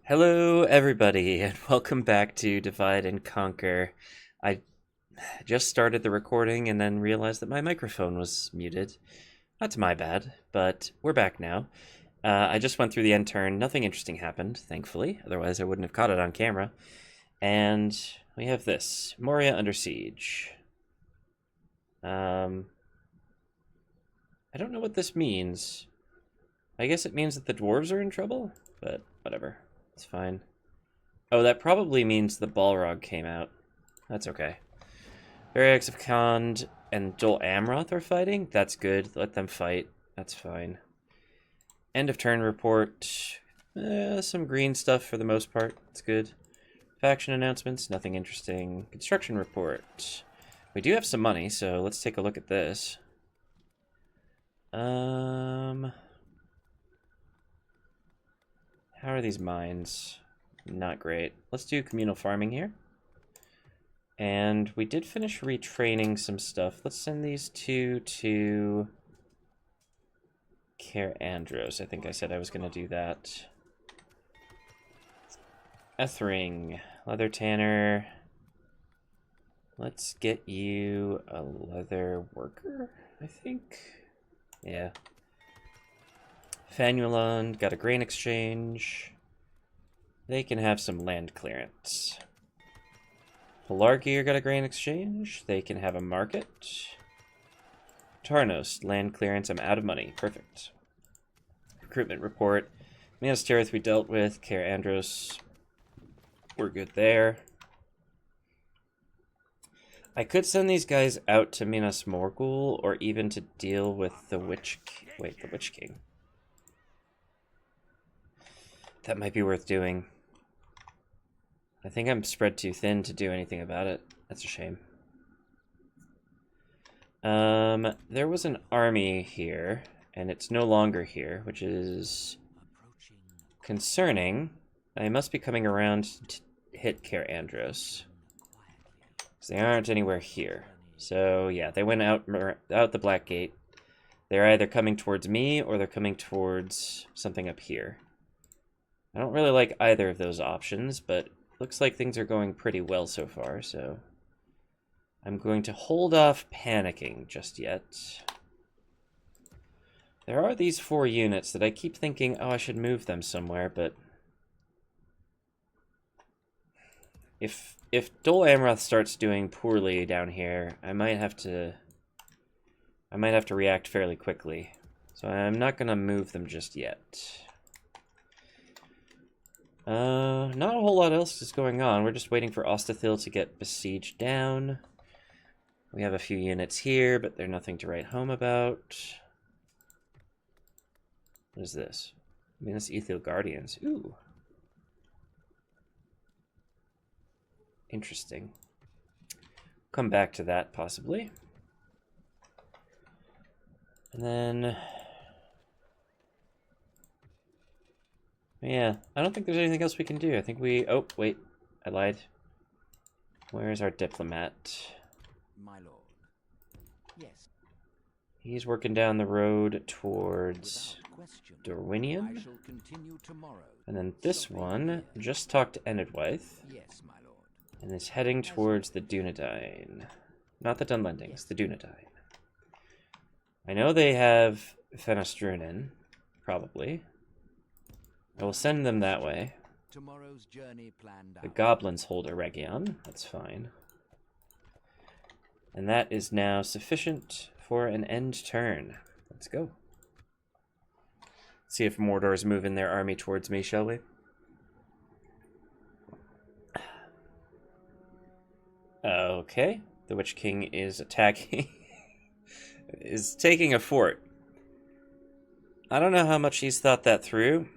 Hello, everybody, and welcome back to Divide and Conquer. I just started the recording and then realized that my microphone was muted. That's my bad, but we're back now. I just went through the end turn. Nothing interesting happened, thankfully. Otherwise, I wouldn't have caught it on camera. And we have this. Moria under siege. I don't know what this means. I guess it means that the dwarves are in trouble, but whatever. It's fine. Oh, that probably means the Balrog came out. That's okay. Variax of Khand and Dol Amroth are fighting. That's good. Let them fight. That's fine. End of turn report. Some green stuff for the most part. It's good. Faction announcements. Nothing interesting. Construction report. We do have some money, so let's take a look at this. How are these mines? Not great. Let's do communal farming here. And we did finish retraining some stuff. Let's send these two to Cair Andros. I think I said I was going to do that. Ethring, leather tanner. Let's get you a leather worker, I think. Yeah. Fanulon got a grain exchange. They can have some land clearance. Pelargir got a grain exchange. They can have a market. Tarnos, land clearance. I'm out of money. Perfect. Recruitment report. Minas Tirith we dealt with. Cair Andros. We're good there. I could send these guys out to Minas Morgul or even to deal with the Witch King. Wait, the Witch King. That might be worth doing. I think I'm spread too thin to do anything about it. That's a shame. There was an army here, and it's no longer here, which is concerning. I must be coming around to hit Cair Andros. Because they aren't anywhere here. So, yeah, they went out the Black Gate. They're either coming towards me, or they're coming towards something up here. I don't really like either of those options, but looks like things are going pretty well so far, so I'm going to hold off panicking just yet. There are these 4 units that I keep thinking, oh, I should move them somewhere, but if Dol Amroth starts doing poorly down here, I might have to react fairly quickly. So I'm not going to move them just yet. Not a whole lot else is going on. We're just waiting for Ostathil to get besieged down. We have a few units here, but they're nothing to write home about. What is this? Minas Ithil Guardians. Ooh. Interesting. Come back to that, possibly. And then... yeah, I don't think there's anything else we can do. I think we... oh, wait. I lied. Where's our diplomat? My lord. Yes. He's working down the road towards Dorwinion. And then this one just talked to Enidwaith. Yes, my lord. And is heading towards the Dunedain. Not the Dunlendings, the Dunedain. I know they have Fenestrunin, probably. I will send them that way. Tomorrow's journey planned out. The goblins hold Eregion. That's fine. And that is now sufficient for an end turn. Let's go. See if Mordor is moving their army towards me, shall we? Okay. The Witch King is attacking. is taking a fort. I don't know how much he's thought that through.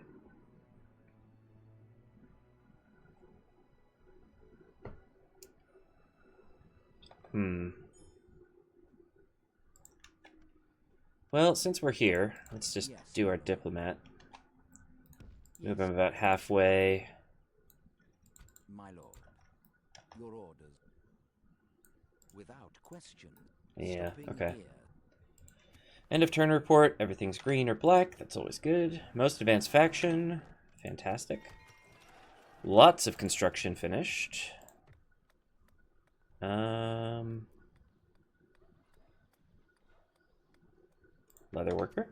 Well, since we're here, let's just do our diplomat. Move him about halfway. My lord, your orders. Without question. Yeah, okay. End of turn report. Everything's green or black. That's always good. Most advanced faction. Fantastic. Lots of construction finished. Leather worker.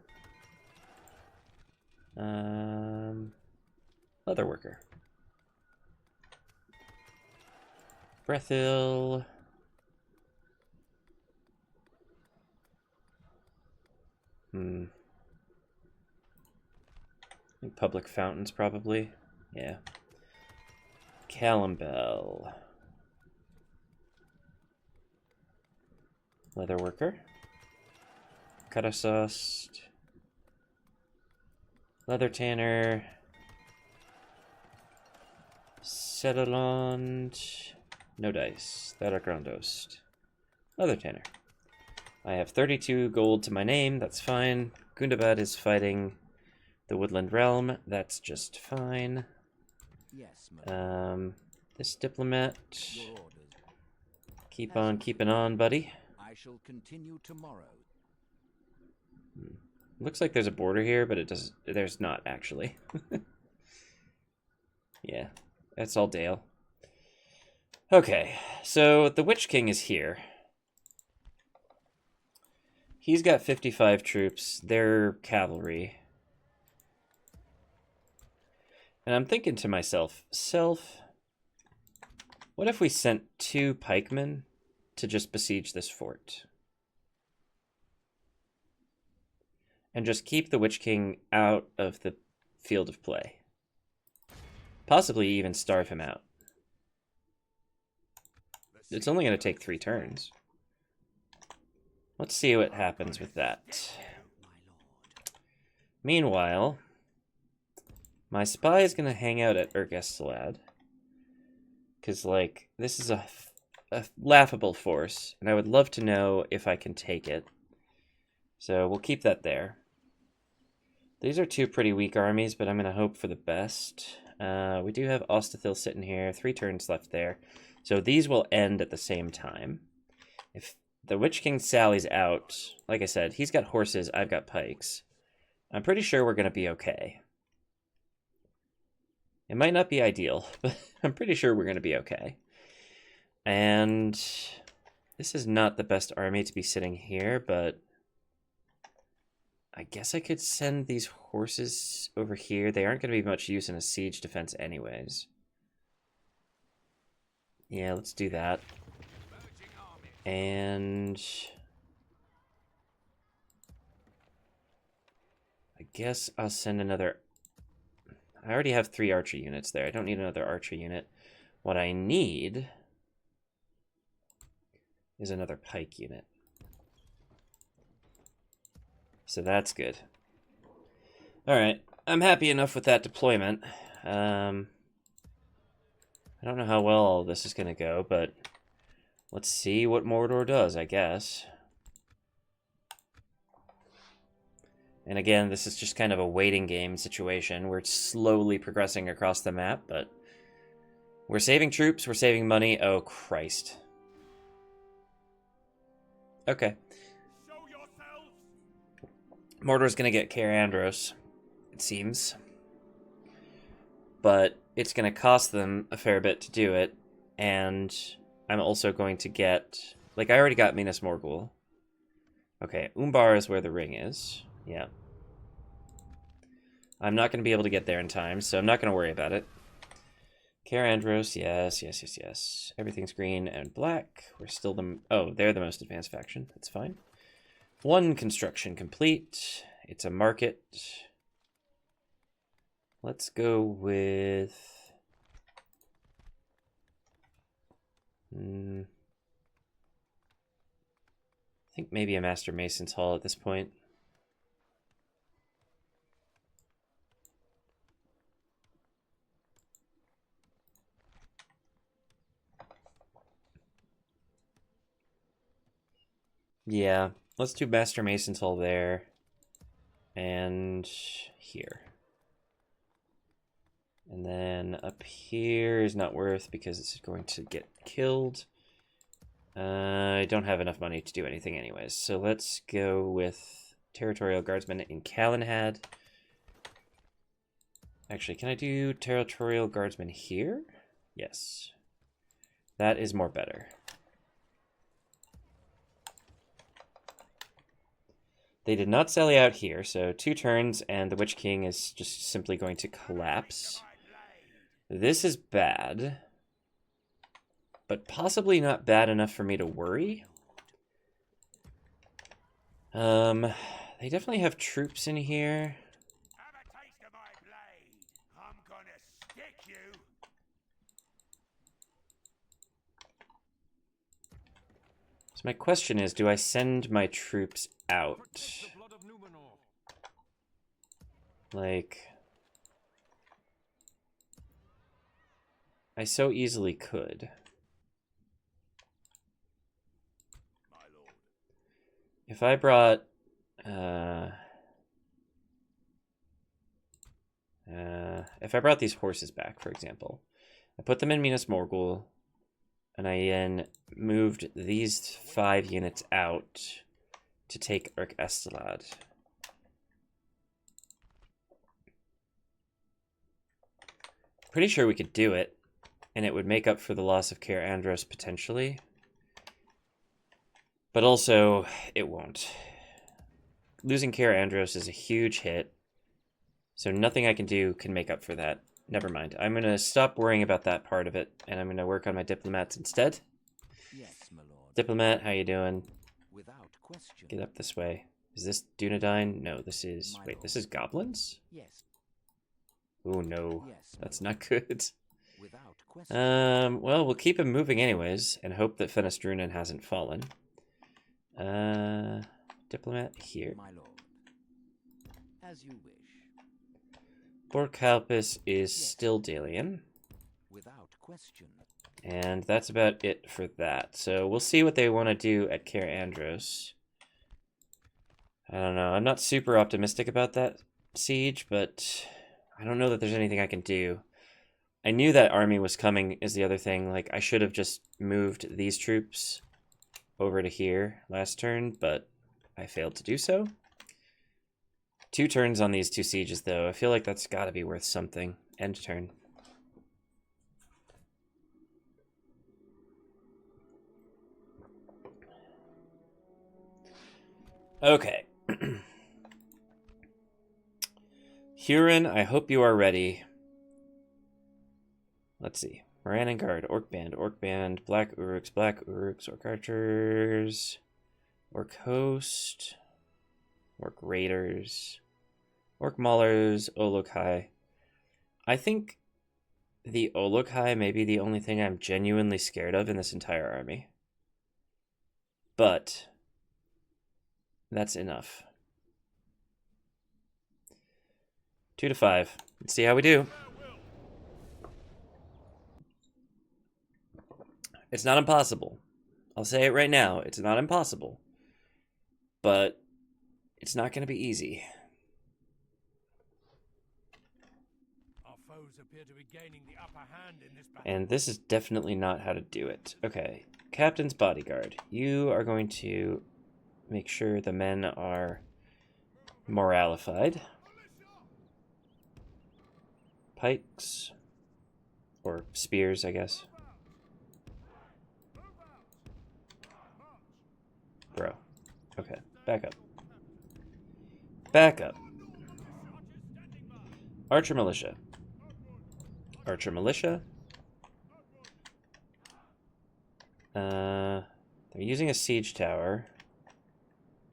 Leather worker. Brethil. I think public fountains, probably. Yeah. Calimbel. Leather worker. Cutasost. Leather tanner. Settlond. No dice. Grandost. Leather tanner. I have 32 gold to my name. That's fine. Gundabad is fighting the Woodland Realm. That's just fine. Yes, This diplomat. your orders. Keep on keeping on, buddy. I shall continue tomorrow. Looks like there's a border here, but it does. There's not actually. Yeah, that's all Dale. Okay, so the Witch King is here. He's got 55 troops. They're cavalry. And I'm thinking to myself, what if we sent 2 pikemen to just besiege this fort? And just keep the Witch King out of the field of play. Possibly even starve him out. It's only going to take 3 turns. Let's see what happens with that. Meanwhile, my spy is going to hang out at Ergestelad. Because, like, this is a laughable force, and I would love to know if I can take it. So we'll keep that there. These are 2 pretty weak armies, but I'm going to hope for the best. We do have Ostethil sitting here, 3 turns left there. So these will end at the same time. If the Witch King sallies out, like I said, he's got horses, I've got pikes. I'm pretty sure we're going to be okay. It might not be ideal, but I'm pretty sure we're going to be okay. And this is not the best army to be sitting here, but I guess I could send these horses over here. They aren't going to be much use in a siege defense anyways. Yeah, let's do that. And I guess I'll send another... I already have 3 archer units there. I don't need another archer unit. What I need is another pike unit. So that's good. Alright, I'm happy enough with that deployment. I don't know how well all this is going to go, but let's see what Mordor does, I guess. And again, this is just kind of a waiting game situation. We're slowly progressing across the map, but we're saving troops, we're saving money. Oh, Christ. Okay. Mordor's going to get Cair Andros, it seems. But it's going to cost them a fair bit to do it. And I'm also going to get... Like, I already got Minas Morgul. Okay, Umbar is where the ring is. Yeah. I'm not going to be able to get there in time, so I'm not going to worry about it. Cair Andros, yes, yes, yes, yes. Everything's green and black. We're still the... Oh, they're the most advanced faction. That's fine. 1 construction complete. It's a market. Let's go with... I think maybe a Master Mason's Hall at this point. Yeah, let's do Master Mason's Hall there. And here. And then up here is not worth because it's going to get killed. I don't have enough money to do anything anyways. So let's go with Territorial Guardsmen in Calenhad. Actually, can I do territorial guardsmen here? Yes. That is more better. They did not sally out here, so 2 turns and the Witch King is just simply going to collapse. This is bad, but possibly not bad enough for me to worry. They definitely have troops in here. Have a taste of my blade. I'm gonna stick you. So my question is, do I send my troops out? Like, I so easily could. If I brought, if I brought these horses back, for example, I put them in Minas Morgul, and I then moved these 5 units out to take Estelad. Pretty sure we could do it, and it would make up for the loss of Cair Andros potentially. But also, it won't. Losing Cair Andros is a huge hit, so nothing I can do can make up for that. Never mind. I'm going to stop worrying about that part of it, and I'm going to work on my diplomats instead. Yes, my lord. Diplomat, how you doing? Without question. Get up this way. Is this Dunedain? No, this is... Wait, this is goblins? Yes. Oh, no. Yes, my That's lord. not good. Without question. Well, we'll keep him moving anyways, and hope that Fenestrunen hasn't fallen. Diplomat here. My lord. As you wish. Borkalpus is still Dalian, Without question. and that's about it for that. So we'll see what they want to do at Cair Andros. I don't know. I'm not super optimistic about that siege, but I don't know that there's anything I can do. I knew that army was coming is the other thing. Like, I should have just moved these troops over to here last turn, but I failed to do so. 2 turns on these 2 sieges, though. I feel like that's got to be worth something. End turn. Okay. Huron, I hope you are ready. Let's see. Moran Guard, Orc Band, Black Uruks, Orc Archers, Orc Host, Orc Raiders, Orc Maulers, Olokai. I think the Olokai may be the only thing I'm genuinely scared of in this entire army. But that's enough. 2 to 5. Let's see how we do. It's not impossible. I'll say it right now. It's not impossible. But it's not going to be easy. Our foes appear to be gaining the upper hand in this battle. And this is definitely not how to do it. Okay. Captain's Bodyguard. You are going to make sure the men are moralified. Pikes. Or spears, I guess. Bro. Okay. Back up. Back up. Archer Militia. Archer Militia. They're using a siege tower.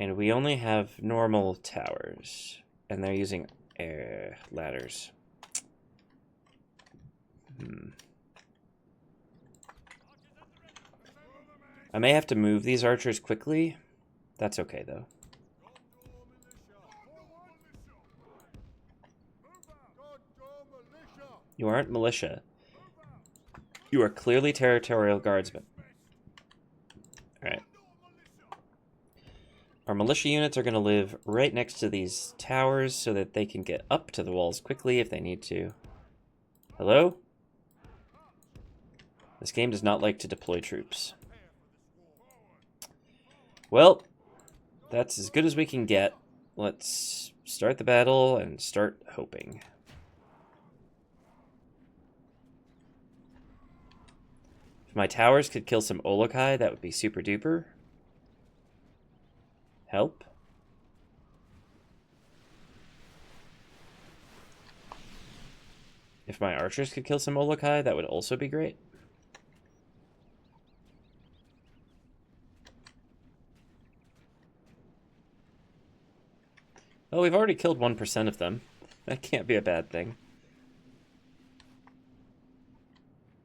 And we only have normal towers. And they're using air ladders. I may have to move these archers quickly. That's okay, though. You aren't militia. You are clearly territorial guardsmen. Alright. Our militia units are going to live right next to these towers so that they can get up to the walls quickly if they need to. Hello? This game does not like to deploy troops. Well, that's as good as we can get. Let's start the battle and start hoping. If my towers could kill some Olokai, that would be super duper. Help. If my archers could kill some Olokai, that would also be great. Oh, we've already killed 1% of them. That can't be a bad thing.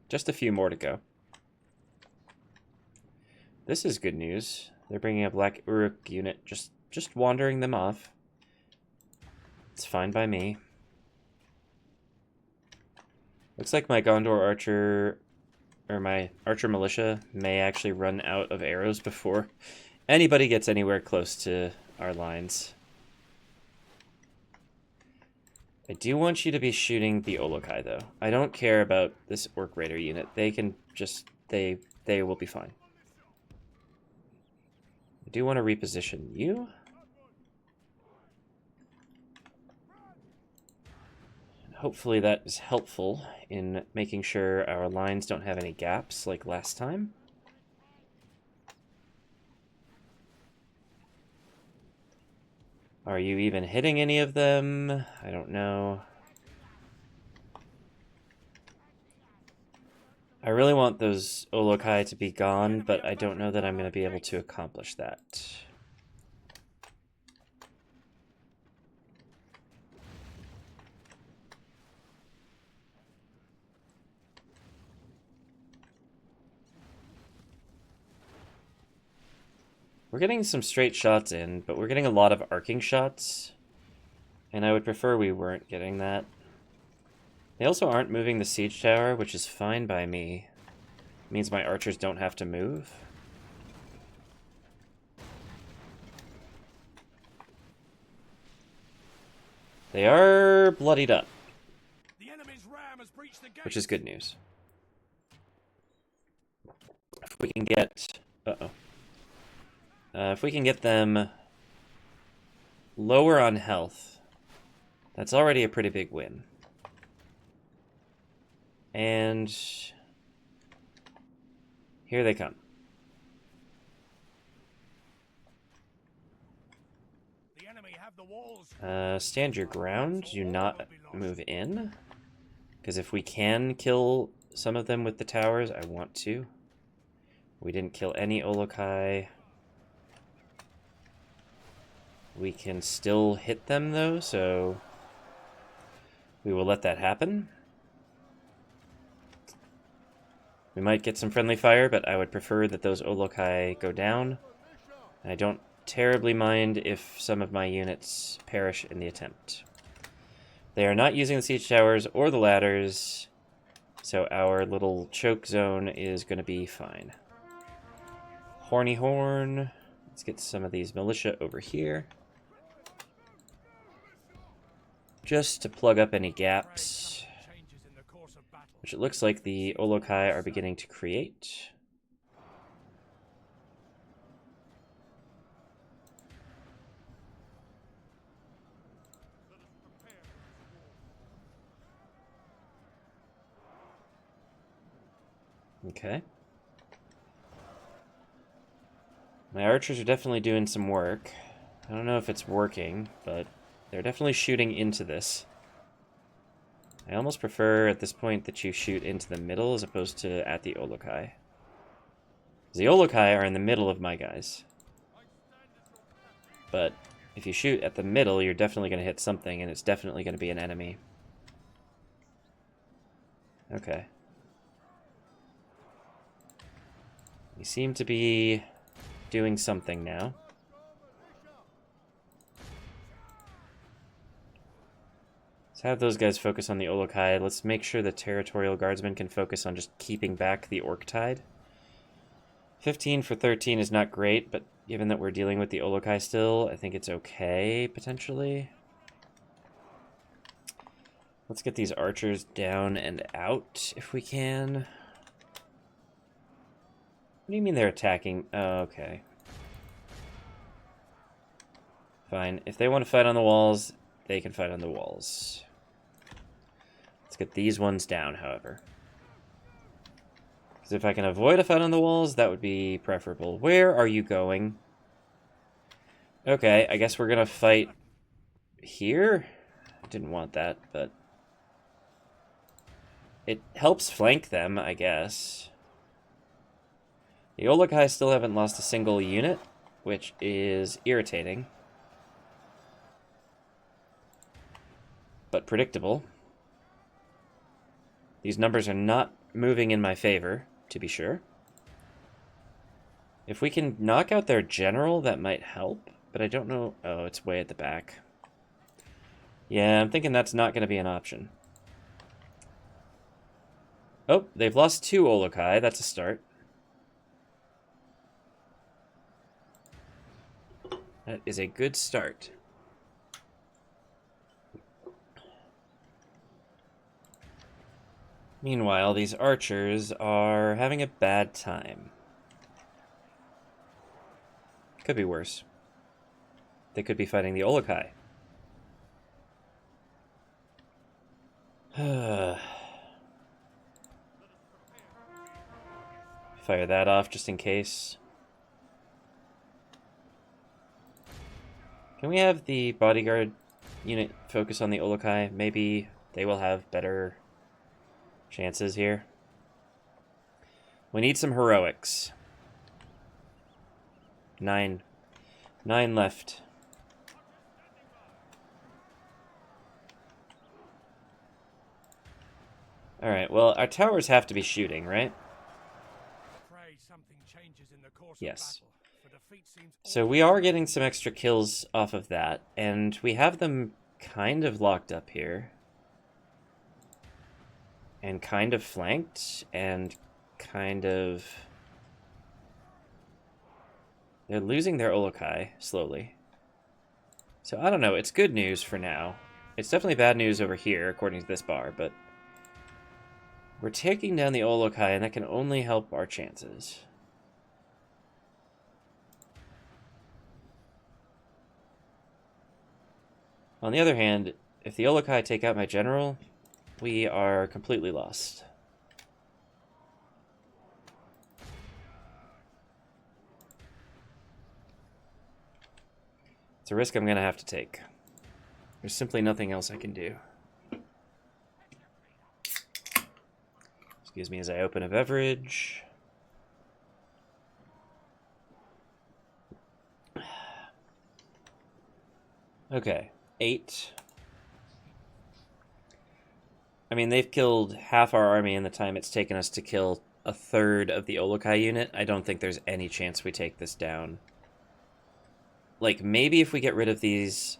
Just a few more to go. This is good news. They're bringing a Black Uruk unit, just wandering them off. It's fine by me. Looks like my Gondor archer, or my archer militia, may actually run out of arrows before anybody gets anywhere close to our lines. I do want you to be shooting the Olokai, though. I don't care about this Orc Raider unit. They can just... They will be fine. I do want to reposition you. And hopefully that is helpful in making sure our lines don't have any gaps like last time. Are you even hitting any of them? I don't know. I really want those Olokai to be gone, but I don't know that I'm going to be able to accomplish that. We're getting some straight shots in, but we're getting a lot of arcing shots. And I would prefer we weren't getting that. They also aren't moving the siege tower, which is fine by me. It means my archers don't have to move. They are bloodied up, The enemy's ram has breached the gate. which is good news. If we can get... if we can get them lower on health, that's already a pretty big win. And here they come. The enemy have the walls. Stand your ground. Do not move in. Because if we can kill some of them with the towers, I want to. We didn't kill any Olokai. We can still hit them, though, so we will let that happen. We might get some friendly fire, but I would prefer that those Olokai go down. And I don't terribly mind if some of my units perish in the attempt. They are not using the siege towers or the ladders, so our little choke zone is going to be fine. Horny Horn. Let's get some of these militia over here. Just to plug up any gaps, which it looks like the Olokai are beginning to create. Okay. My archers are definitely doing some work. I don't know if it's working, but they're definitely shooting into this. I almost prefer at this point that you shoot into the middle as opposed to at the Olokai. The Olokai are in the middle of my guys. But if you shoot at the middle, you're definitely going to hit something, and it's definitely going to be an enemy. Okay. We seem to be doing something now. Let's have those guys focus on the Olokai. Let's make sure the Territorial Guardsmen can focus on just keeping back the Orc Tide. 15 for 13 is not great, but given that we're dealing with the Olokai still, I think it's okay, potentially. Let's get these archers down and out, if we can. What do you mean they're attacking? Oh, okay. Fine. If they want to fight on the walls, they can fight on the walls. Let's get these ones down, however. Because if I can avoid a fight on the walls, that would be preferable. Where are you going? Okay, I guess we're gonna fight here? I didn't want that, but... it helps flank them, I guess. The Olokai still haven't lost a single unit, which is irritating. But predictable. These numbers are not moving in my favor, to be sure. If we can knock out their general, that might help, but I don't know... oh, it's way at the back. Yeah, I'm thinking that's not going to be an option. Oh, they've lost 2 Olokai. That's a start. That is a good start. Meanwhile, these archers are having a bad time. Could be worse. They could be fighting the Olokai. Fire that off just in case. Can we have the bodyguard unit focus on the Olokai? Maybe they will have better chances here. We need some heroics. 9 left. Alright, well, our towers have to be shooting, right? Yes. So we are getting some extra kills off of that, and we have them kind of locked up here. And kind of flanked, and kind of... they're losing their Olokai, slowly. So I don't know, it's good news for now. It's definitely bad news over here, according to this bar, but... we're taking down the Olokai, and that can only help our chances. On the other hand, if the Olokai take out my general, we are completely lost. It's a risk I'm going to have to take. There's simply nothing else I can do. Excuse me as I open a beverage. Okay, 8. I mean, they've killed half our army in the time it's taken us to kill a third of the Olokai unit. I don't think there's any chance we take this down. Like, maybe if we get rid of these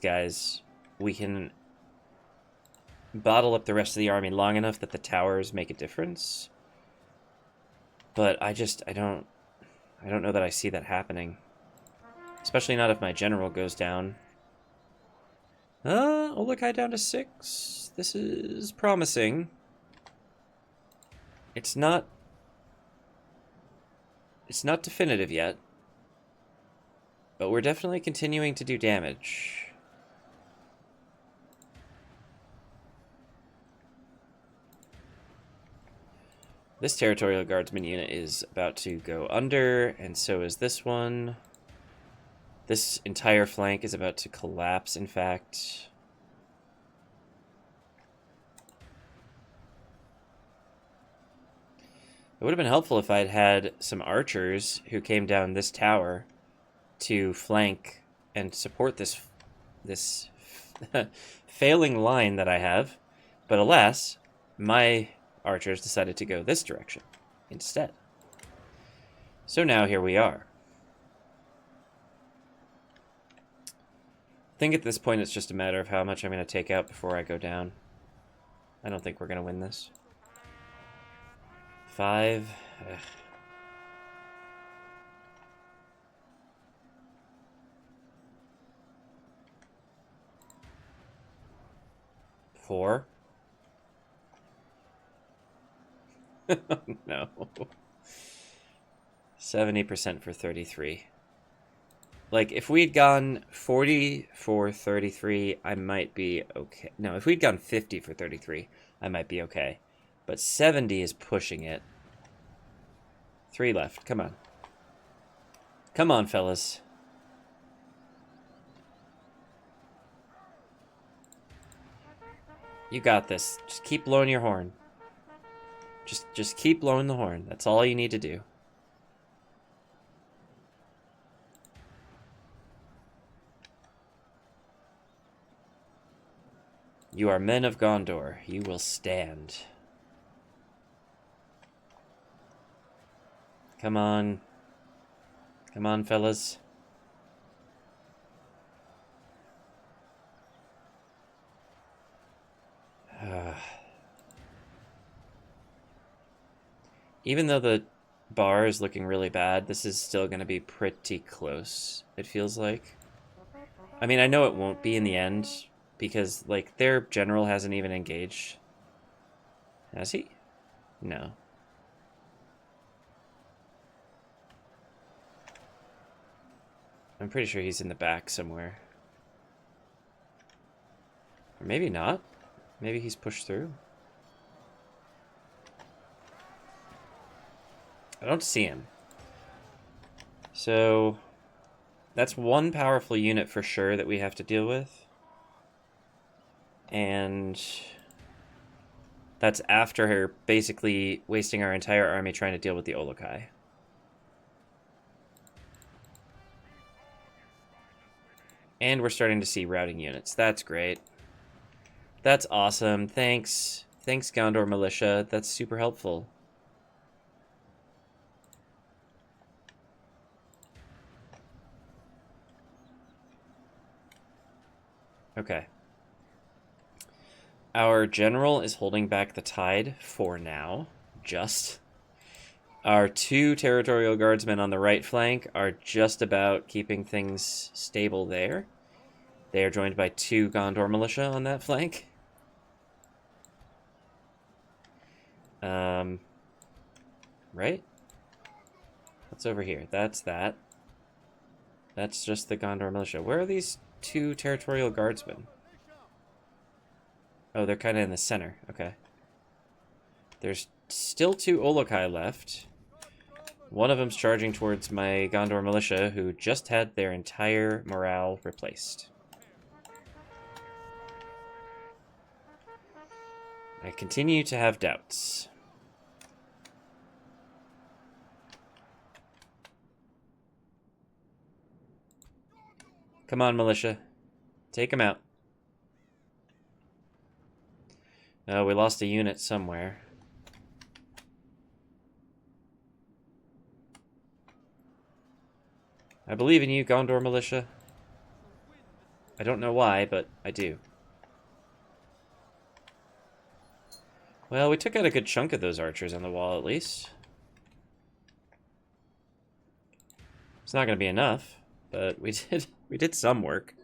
guys, we can bottle up the rest of the army long enough that the towers make a difference. But I don't know that I see that happening. Especially not if my general goes down. Olokai down to 6. This is promising. It's not definitive yet. But we're definitely continuing to do damage. This Territorial Guardsman unit is about to go under, and so is this one. This entire flank is about to collapse, in fact. It would have been helpful if I'd had some archers who came down this tower to flank and support this failing line that I have. But alas, my archers decided to go this direction instead. So now here we are. I think at this point it's just a matter of how much I'm going to take out before I go down. I don't think we're going to win this. 5. Ugh. 4. No. 70% for 33. Like, if we'd gone 40 for 33, I might be okay. No, if we'd gone 50 for 33, I might be okay. But 70 is pushing it. 3 left. Come on. Come on, fellas. You got this. Just keep blowing your horn. Just keep blowing the horn. That's all you need to do. You are men of Gondor. You will stand. Come on. Come on, fellas. Even though the bar is looking really bad, this is still going to be pretty close, it feels like. I mean, I know it won't be in the end, because, like, their general hasn't even engaged. Has he? No. I'm pretty sure he's in the back somewhere. Or maybe not. Maybe he's pushed through. I don't see him. So that's one powerful unit for sure that we have to deal with. And that's after her basically wasting our entire army trying to deal with the Olokai. And we're starting to see routing units. That's great. That's awesome. Thanks. Thanks, Gondor Militia. That's super helpful. Okay. Our general is holding back the tide for now. Just. Our 2 territorial guardsmen on the right flank are just about keeping things stable there. They are joined by 2 Gondor militia on that flank. Right? What's over here? That's that. That's just the Gondor militia. Where are these 2 territorial guardsmen? Oh, they're kind of in the center. Okay. There's still 2 Olokai left. One of them's charging towards my Gondor militia, who just had their entire morale replaced. I continue to have doubts. Come on, militia. Take him out. Oh, we lost a unit somewhere. I believe in you, Gondor militia. I don't know why, but I do. Well, we took out a good chunk of those archers on the wall, at least. It's not going to be enough, but we did some work.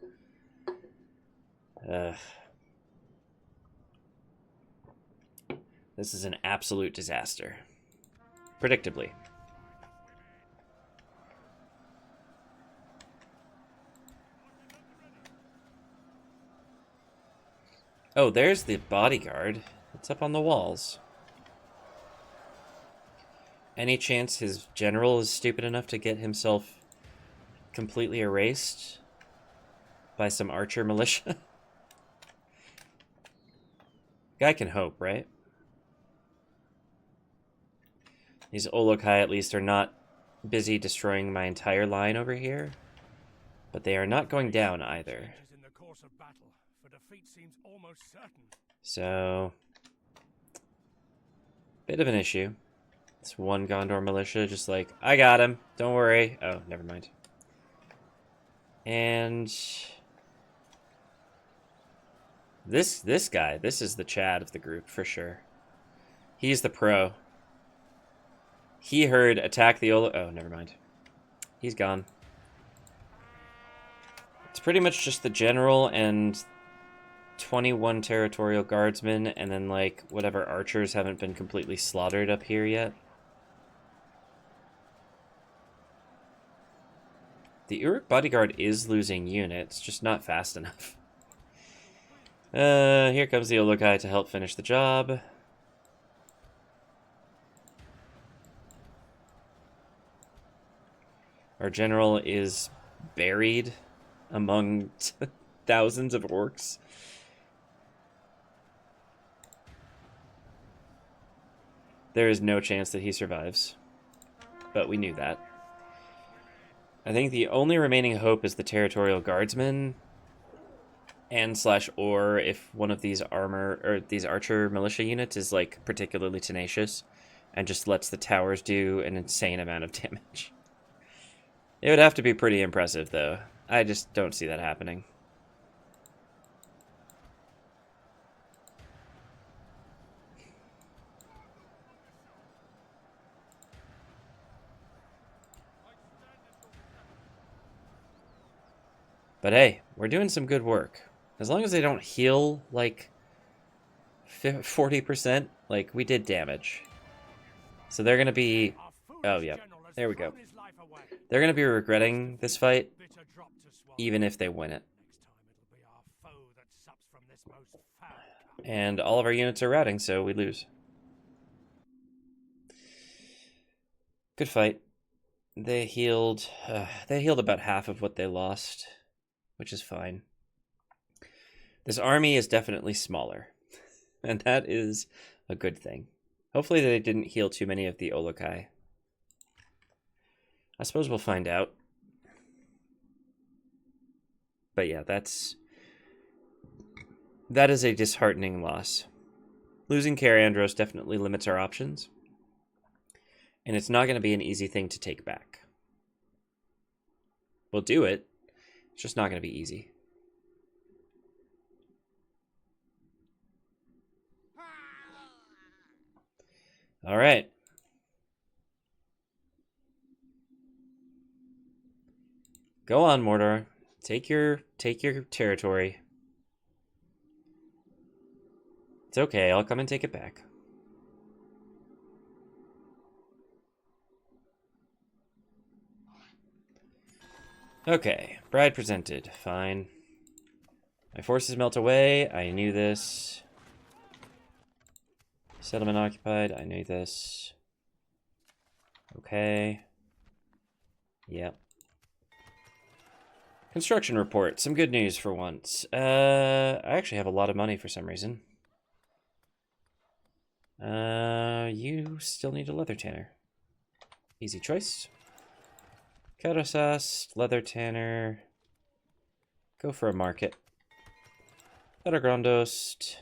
This is an absolute disaster. Predictably. Oh, there's the bodyguard. It's up on the walls. Any chance his general is stupid enough to get himself completely erased by some archer militia? Guy can hope, right? These Olokai at least are not busy destroying my entire line over here, but they are not going down either. So, bit of an issue. It's 1 Gondor militia just like, I got him, don't worry. Oh, never mind. And this guy, this is the Chad of the group for sure. He's the pro. He heard attack the oh, never mind. He's gone. It's pretty much just the general and 21 territorial guardsmen, and then, like, whatever archers haven't been completely slaughtered up here yet. The Uruk bodyguard is losing units, just not fast enough. Here comes the Olokai to help finish the job. Our general is buried among thousands of orcs. There is no chance that he survives, but we knew that. I think the only remaining hope is the territorial guardsmen and / or if one of these these archer militia units is like particularly tenacious and just lets the towers do an insane amount of damage. It would have to be pretty impressive, though. I just don't see that happening. But hey, we're doing some good work. As long as they don't heal, like, 40%, like, we did damage. So they're going to be... Oh, yeah. There we go. They're going to be regretting this fight, even if they win it. And all of our units are routing, so we lose. Good fight. They healed about half of what they lost, which is fine. This army is definitely smaller, and that is a good thing. Hopefully they didn't heal too many of the Olokai. I suppose we'll find out. But yeah, that is a disheartening loss. Losing Cair Andros definitely limits our options, and it's not going to be an easy thing to take back. We'll do it. It's just not going to be easy. All right. Go on, Mordor. Take your territory. It's okay. I'll come and take it back. Okay. Bride presented. Fine. My forces melt away. I knew this. Settlement occupied. I knew this. Okay. Yep. Construction report. Some good news for once. I actually have a lot of money for some reason. You still need a leather tanner. Easy choice. Karasast, leather tanner. Go for a market. Leather grondost.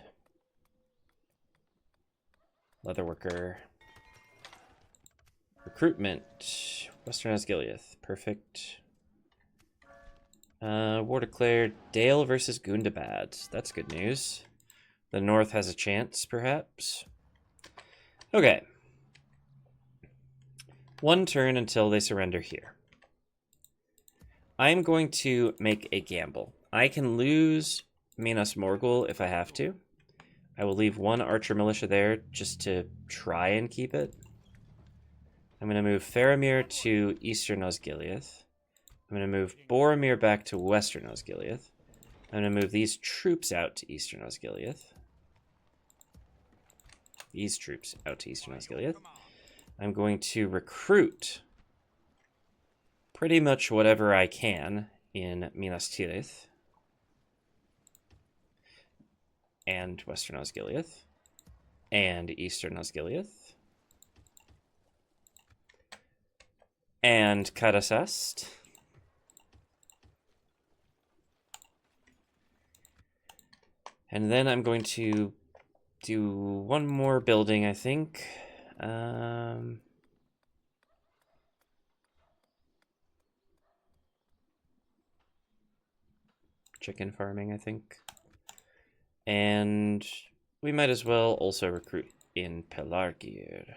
Leather worker. Recruitment. Western Osgiliath. Perfect. War declared. Dale versus Gundabad. That's good news. The north has a chance, perhaps. Okay. One turn until they surrender here. I'm going to make a gamble. I can lose Minas Morgul if I have to. I will leave one archer militia there just to try and keep it. I'm going to move Faramir to Eastern Osgiliath. I'm going to move Boromir back to Western Osgiliath. I'm going to move these troops out to Eastern Osgiliath. These troops out to Eastern Osgiliath. I'm going to recruit pretty much whatever I can in Minas Tirith and Western Osgiliath and Eastern Osgiliath and Karasast. And then I'm going to do one more building, I think. Chicken farming, I think. And we might as well also recruit in Pelargir.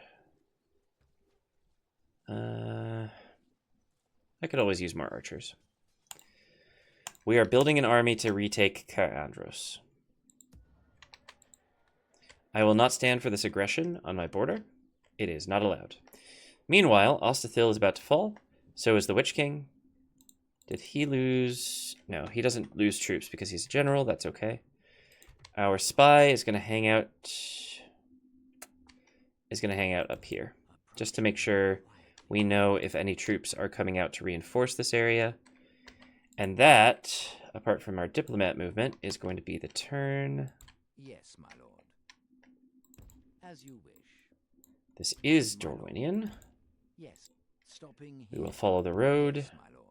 I could always use more archers. We are building an army to retake Cair Andros. I will not stand for this aggression on my border. It is not allowed. Meanwhile, Ostathil is about to fall. So is the Witch King. Did he lose? No, he doesn't lose troops because he's a general. That's okay. Our spy is going to hang out. Up here, just to make sure we know if any troops are coming out to reinforce this area. And that, apart from our diplomat movement, is going to be the turn. Yes, my lord. As you wish. This is Dorwinian. Yes. Stopping We here. will follow the road. Yes, my lord.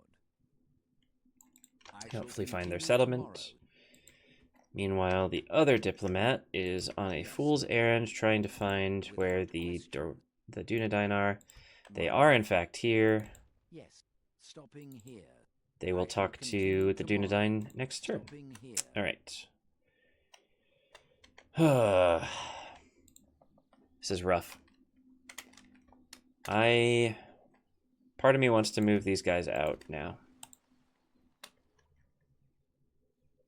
I shall Hopefully find their continue settlement. tomorrow. Meanwhile, the other diplomat is on a fool's errand trying to find where the Dunedain are. They are, in fact, here. Yes. Stopping here. They will I shall talk to continue the tomorrow. Dunedain next turn. Stopping here. All right. This is rough. Part of me wants to move these guys out now.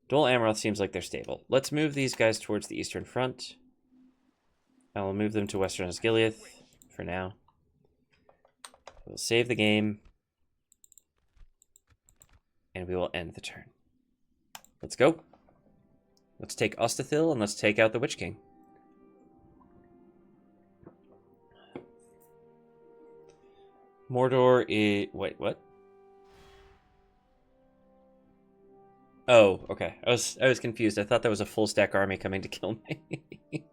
Dol Amroth seems like they're stable. Let's move these guys towards the Eastern Front. I will move them to Western Osgiliath for now. We'll save the game. And we will end the turn. Let's go. Let's take Ostathil and let's take out the Witch King. Mordor is... Wait, what? Oh, okay. I was confused. I thought that was a full stack army coming to kill me.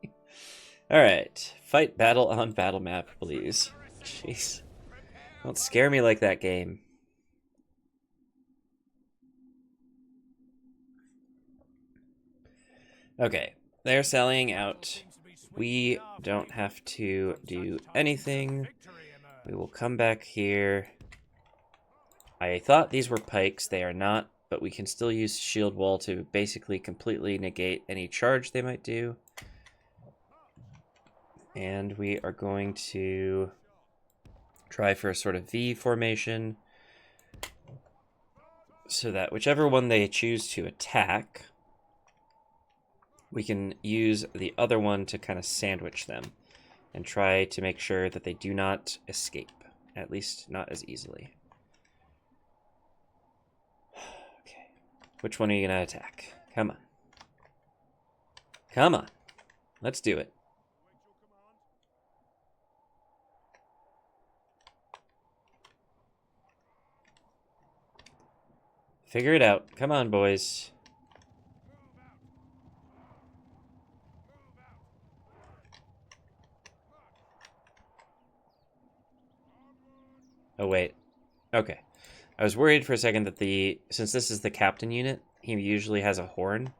Alright. Fight battle on battle map, please. Jeez. Don't scare me like that game. Okay. They're sallying out. We don't have to do anything. We will come back here. I thought these were pikes. They are not, but we can still use shield wall to basically completely negate any charge they might do. And we are going to try for a sort of V formation so that whichever one they choose to attack, we can use the other one to kind of sandwich them and try to make sure that they do not escape, at least not as easily. Okay, which one are you going to attack? Come on. Come on. Let's do it. Figure it out. Come on, boys. Oh, wait. Okay. I was worried for a second that since this is the captain unit, he usually has a horn,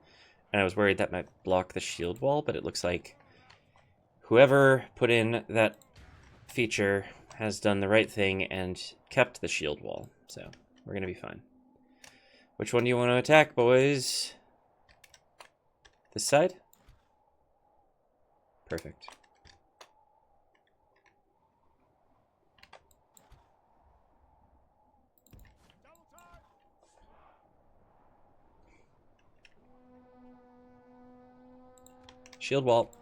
and I was worried that might block the shield wall, but it looks like whoever put in that feature has done the right thing and kept the shield wall, so we're going to be fine. Which one do you want to attack, boys? This side? Perfect. Shield wall.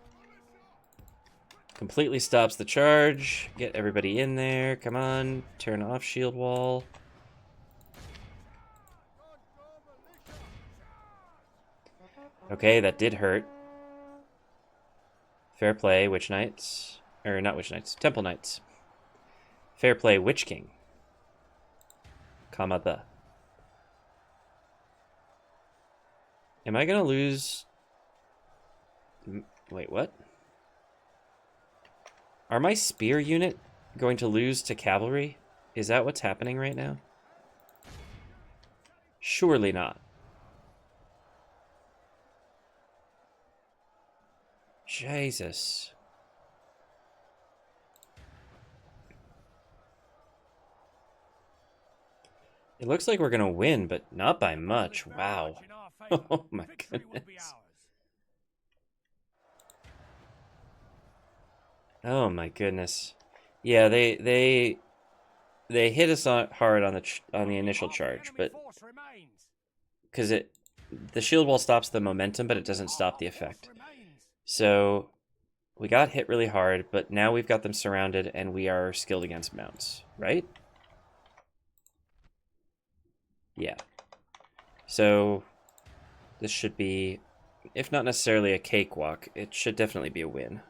Completely stops the charge. Get everybody in there. Come on. Turn off shield wall. Okay, that did hurt. Fair play, Witch Knights. Or not Witch Knights, Temple Knights. Fair play, Witch King. Comma the. Am I gonna lose... Wait, what? Are my spear unit going to lose to cavalry? Is that what's happening right now? Surely not. Jesus. It looks like we're gonna win, but not by much. Wow. Oh my goodness. Oh my goodness. Yeah, they hit us hard on the initial charge, but because the shield wall stops the momentum, but it doesn't stop the effect. So we got hit really hard, but now we've got them surrounded and we are skilled against mounts, right? Yeah. So this should be, if not necessarily a cakewalk, it should definitely be a win.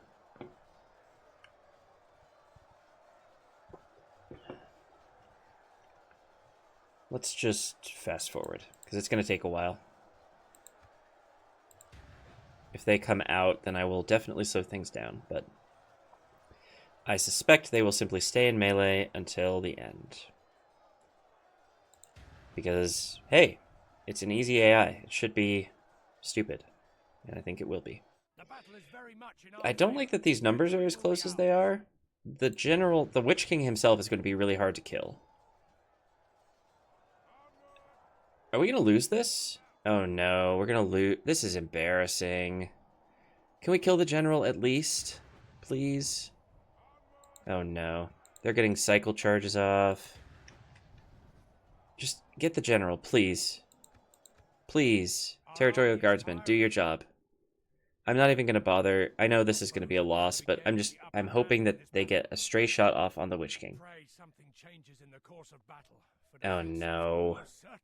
Let's just fast forward, because it's going to take a while. If they come out, then I will definitely slow things down, but I suspect they will simply stay in melee until the end. Because, hey, it's an easy AI. It should be stupid, and I think it will be. The battle is very much in our I don't favor. like that these numbers are as close as they are. The Witch King himself is going to be really hard to kill. Are we going to lose this? Oh no, we're going to lose. This is embarrassing. Can we kill the general at least? Please? Oh no. They're getting cycle charges off. Just get the general, please. Please. Territorial Guardsmen, do your job. I'm not even going to bother. I know this is going to be a loss, but I'm hoping that they get a stray shot off on the Witch King. Pray something changes in the course of battle, for Oh defense is no. almost certain.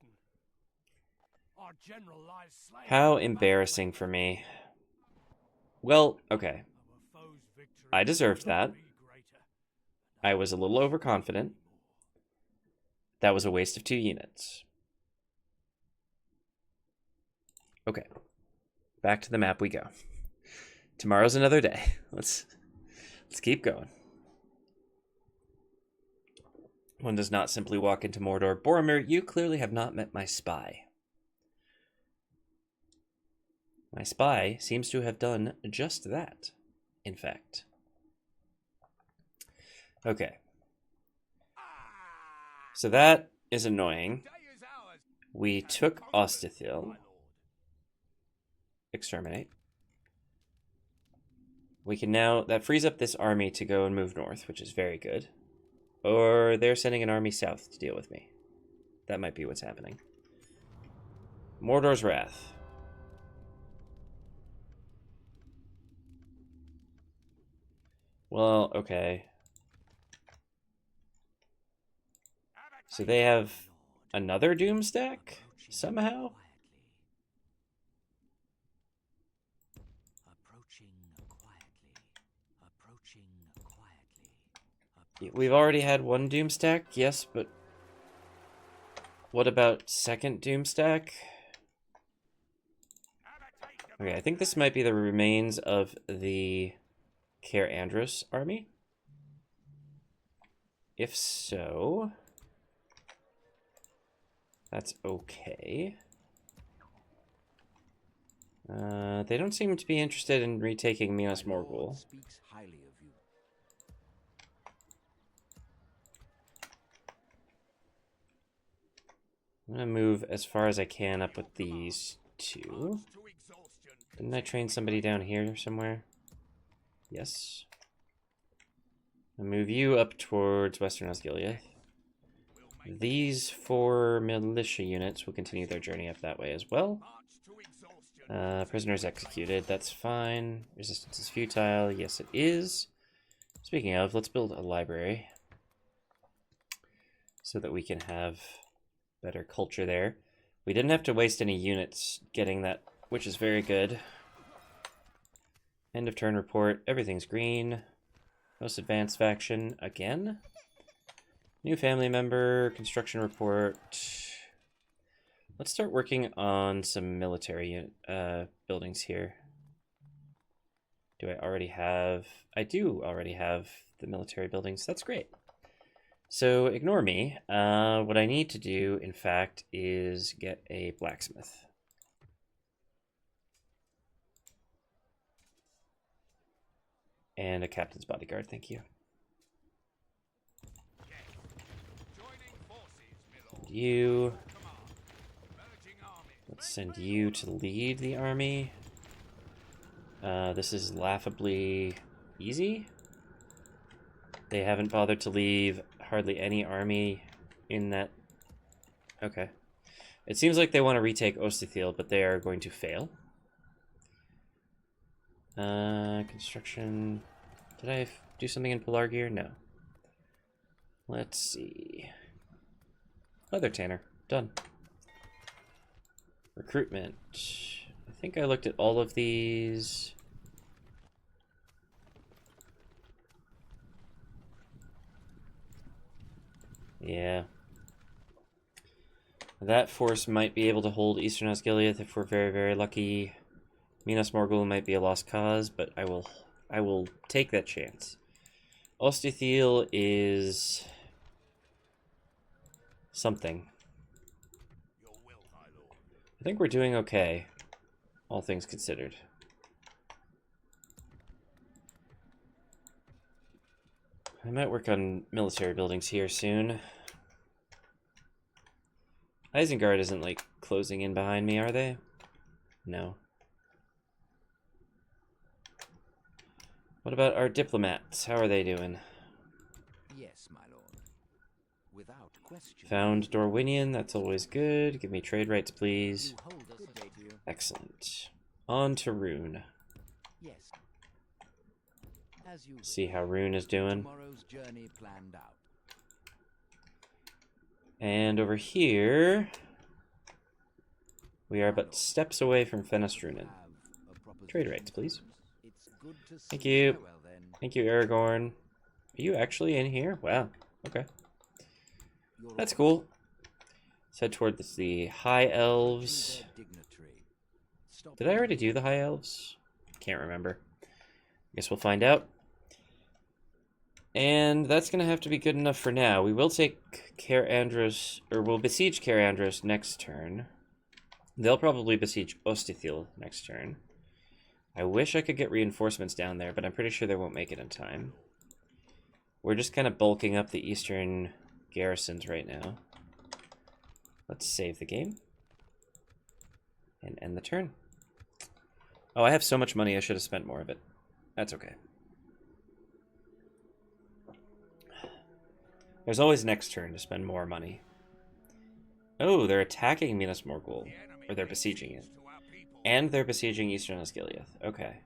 Our general lies slain. How embarrassing for me. Well, okay. Our foe's victory I deserved will not that. be greater. I was a little overconfident. That was a waste of 2 units. Okay. Back to the map we go. Tomorrow's another day. Let's keep going. One does not simply walk into Mordor. Boromir, you clearly have not met my spy. My spy seems to have done just that, in fact. Okay. So that is annoying. Day is ours. We took Ostithil. Exterminate. We can now... That frees up this army to go and move north, which is very good. Or they're sending an army south to deal with me. That might be what's happening. Mordor's Wrath. Well, okay. So they have another Doom stack? Somehow? We've already had one Doom stack, yes, but what about second Doom stack? Okay, I think this might be the remains of the Cair Andros army. If so, that's okay. They don't seem to be interested in retaking Minas Morgul. Speaks highly of you. I'm gonna move as far as I can up with these 2. Didn't I train somebody down here somewhere? Yes. I'll move you up towards Western Osgiliath. These 4 militia units will continue their journey up that way as well. Prisoners executed, that's fine. Resistance is futile, yes it is. Speaking of, let's build a library so that we can have better culture there. We didn't have to waste any units getting that, which is very good. End of turn report, everything's green. Most advanced faction again. New family member, construction report. Let's start working on some military buildings here. Do I already have... I do already have the military buildings. That's great. So ignore me. What I need to do, in fact, is get a blacksmith. And a captain's bodyguard, thank you. And you... Let's send you to lead the army. This is laughably easy. They haven't bothered to leave hardly any army in that... Okay. It seems like they want to retake Ostithil, but they are going to fail. Construction... Did I do something in Pelargir? No. Let's see. Leather tanner. Done. Recruitment. I think I looked at all of these. Yeah. That force might be able to hold Eastern Osgiliath if we're very, very lucky. Minas Morgul might be a lost cause, but I will take that chance. Ostithiel is something. I think we're doing okay, all things considered. I might work on military buildings here soon. Isengard isn't, like, closing in behind me, are they? No. What about our diplomats? How are they doing? Yes, my lord. Without question. Found Dorwinian, that's always good. Give me trade rights, please. You hold us. Good day to you. Excellent. On to Rune. Yes. As you See how Rune is doing. tomorrow's journey planned out. And over here, we are but steps away from Fenestrunen. Trade rights, please. It's good to see Thank you. farewell, then. Thank you, Aragorn. Are you actually in here? Wow. Okay. Your That's orders. cool. Let's head toward the High Elves. Be their dignitary. Stop Did I already do the High Elves? Can't remember. Guess we'll find out. And that's going to have to be good enough for now. We will take Cair Andros, or we'll besiege Cair Andros next turn. They'll probably besiege Ostithiel next turn. I wish I could get reinforcements down there, but I'm pretty sure they won't make it in time. We're just kind of bulking up the eastern garrisons right now. Let's save the game. And end the turn. Oh, I have so much money, I should have spent more of it. That's okay. There's always next turn to spend more money. Oh, they're attacking Minas Morgul. Or they're besieging it. And they're besieging Eastern Osgiliath. Okay.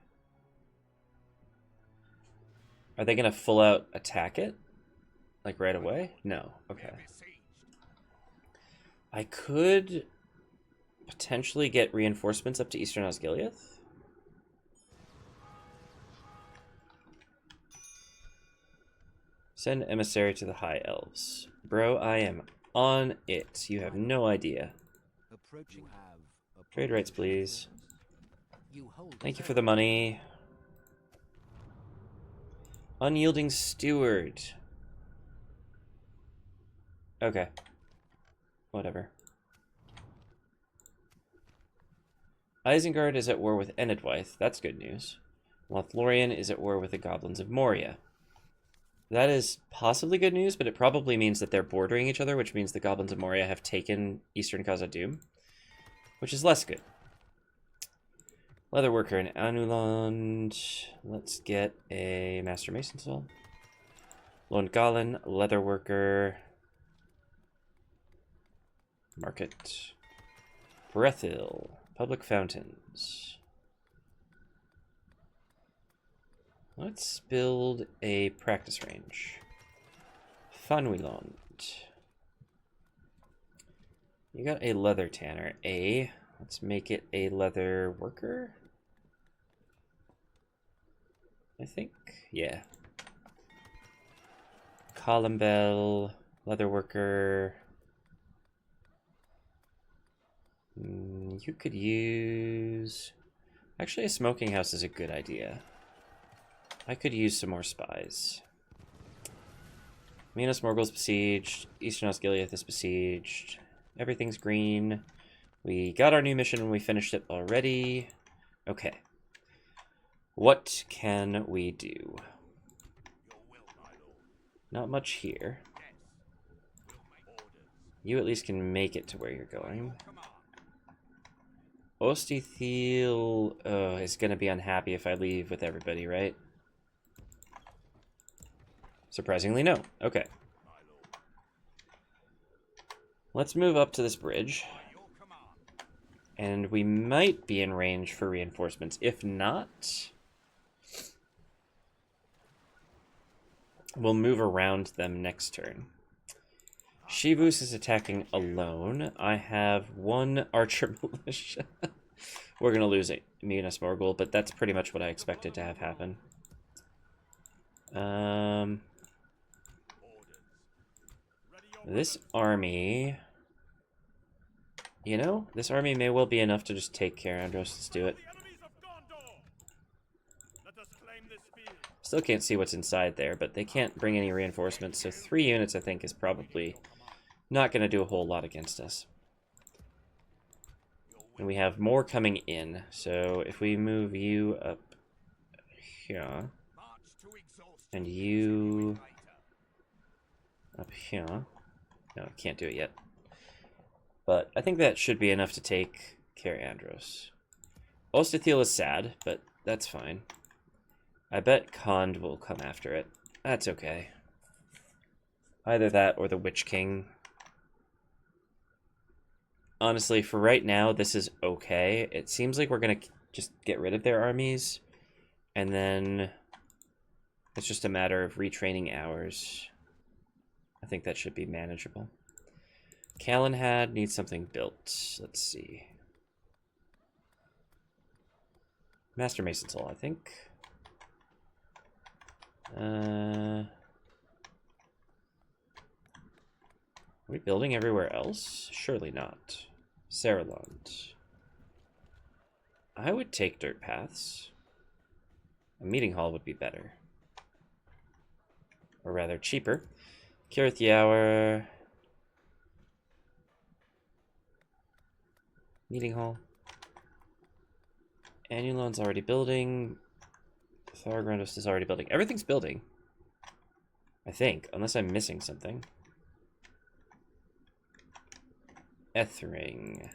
Are they going to full out attack it? Like right away? No. Okay. I could potentially get reinforcements up to Eastern Osgiliath. Send emissary to the High Elves. Bro, I am on it. You have no idea. Approaching. Trade rights, please. You hold Thank us. you for the money. Unyielding Steward. Okay. Whatever. Isengard is at war with Enedwyth. That's good news. Lothlorien is at war with the Goblins of Moria. That is possibly good news, but it probably means that they're bordering each other, which means the Goblins of Moria have taken Eastern Khazad-dûm, which is less good. Leatherworker in Anuland. Let's get a Master Mason Soul. Longalen, Leatherworker. Market. Brethil, Public Fountains. Let's build a practice range. Fanwiland. You got a leather tanner. Let's make it a leather worker. I think, yeah. Column bell, leather worker. You could use... Actually, a smoking house is a good idea. I could use some more spies. Minas Morgul's besieged. Eastern Osgiliath is besieged. Everything's green. We got our new mission and we finished it already. Okay. What can we do? Not much here. You at least can make it to where you're going. Ostithiel is going to be unhappy if I leave with everybody, right? Surprisingly, no. Okay. Let's move up to this bridge. And we might be in range for reinforcements. If not, we'll move around them next turn. Shivus is attacking alone. I have one archer militia. We're going to lose it, Minas Morgul, but that's pretty much what I expected to have happen. This army You know, this army may well be enough to just take Cair Andros. Let's do it. The enemies of Gondor! Let us claim this field. Still can't see what's inside there, but they can't bring any reinforcements, so 3 units I think is probably not going to do a whole lot against us. And we have more coming in, so if we move you up here, and you up here, no, can't do it yet. But I think that should be enough to take Cair Andros. Ostathiel is sad, but that's fine. I bet Khand will come after it. That's okay. Either that or the Witch King. Honestly, for right now, this is okay. It seems like we're going to just get rid of their armies, and then it's just a matter of retraining ours. I think that should be manageable. Calenhad needs something built. Let's see. Master Mason's Hall, I think. Are we building everywhere else? Surely not. Saralond. I would take dirt paths. A meeting hall would be better. Or rather, cheaper. Kirith Yower. Meeting hall. Anulon's already building. Thorgrandos is already building. Everything's building. I think, unless I'm missing something. Ethring.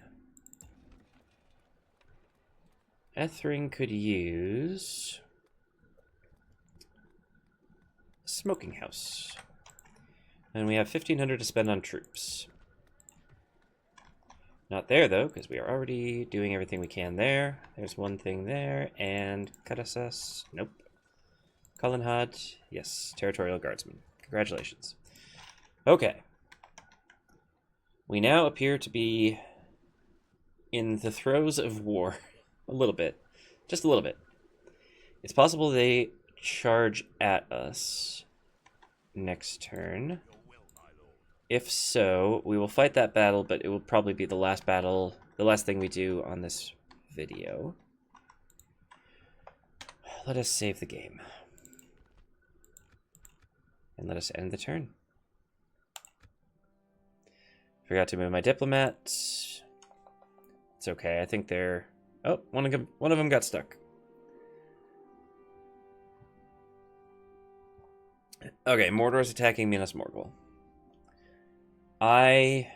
Ethring could use a smoking house. And we have 1,500 to spend on troops. Not there, though, because we are already doing everything we can there. There's one thing there, and Karasas, nope. Calenhad, yes, Territorial Guardsman. Congratulations. Okay. We now appear to be in the throes of war. A little bit. Just a little bit. It's possible they charge at us next turn. If so, we will fight that battle, but it will probably be the last battle, the last thing we do on this video. Let us save the game. And let us end the turn. Forgot to move my diplomat. It's okay, I think they're... Oh, one of them got stuck. Okay, Mordor's attacking Minas Morgul. I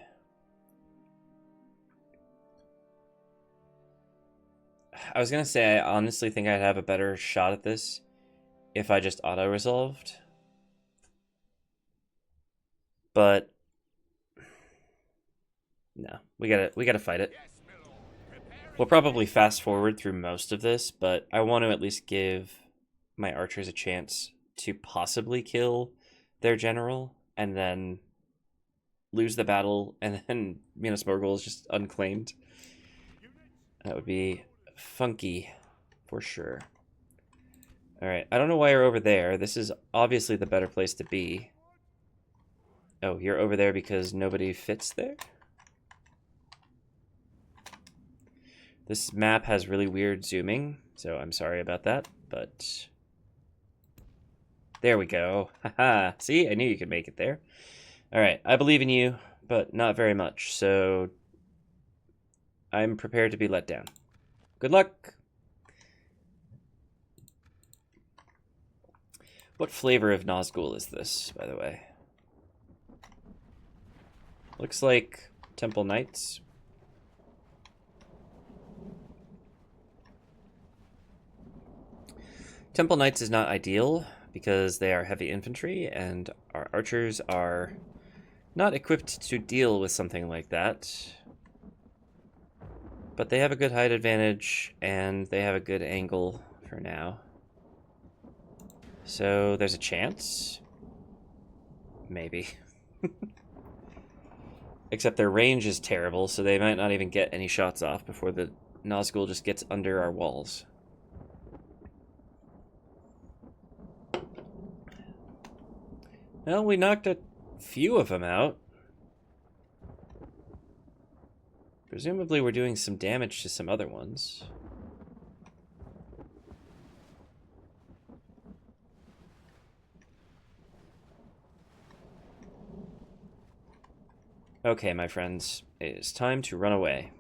was gonna say, I honestly think I'd have a better shot at this if I just auto-resolved. But no, we gotta fight it. We'll probably fast forward through most of this, but I want to at least give my archers a chance to possibly kill their general and then lose the battle, and then Minas Morgul is just unclaimed. That would be funky for sure. Alright, I don't know why you're over there. This is obviously the better place to be. Oh, you're over there because nobody fits there? This map has really weird zooming, so I'm sorry about that, but... There we go. Haha, see? I knew you could make it there. Alright, I believe in you, but not very much, so... I'm prepared to be let down. Good luck! What flavor of Nazgul is this, by the way? Looks like Temple Knights. Temple Knights is not ideal because they are heavy infantry and our archers are not equipped to deal with something like that. But they have a good height advantage and they have a good angle for now. So there's a chance. Maybe. Except their range is terrible, so they might not even get any shots off before the Nazgul just gets under our walls. Well, we knocked a few of them out. Presumably we're doing some damage to some other ones. Okay, my friends, it is time to run away.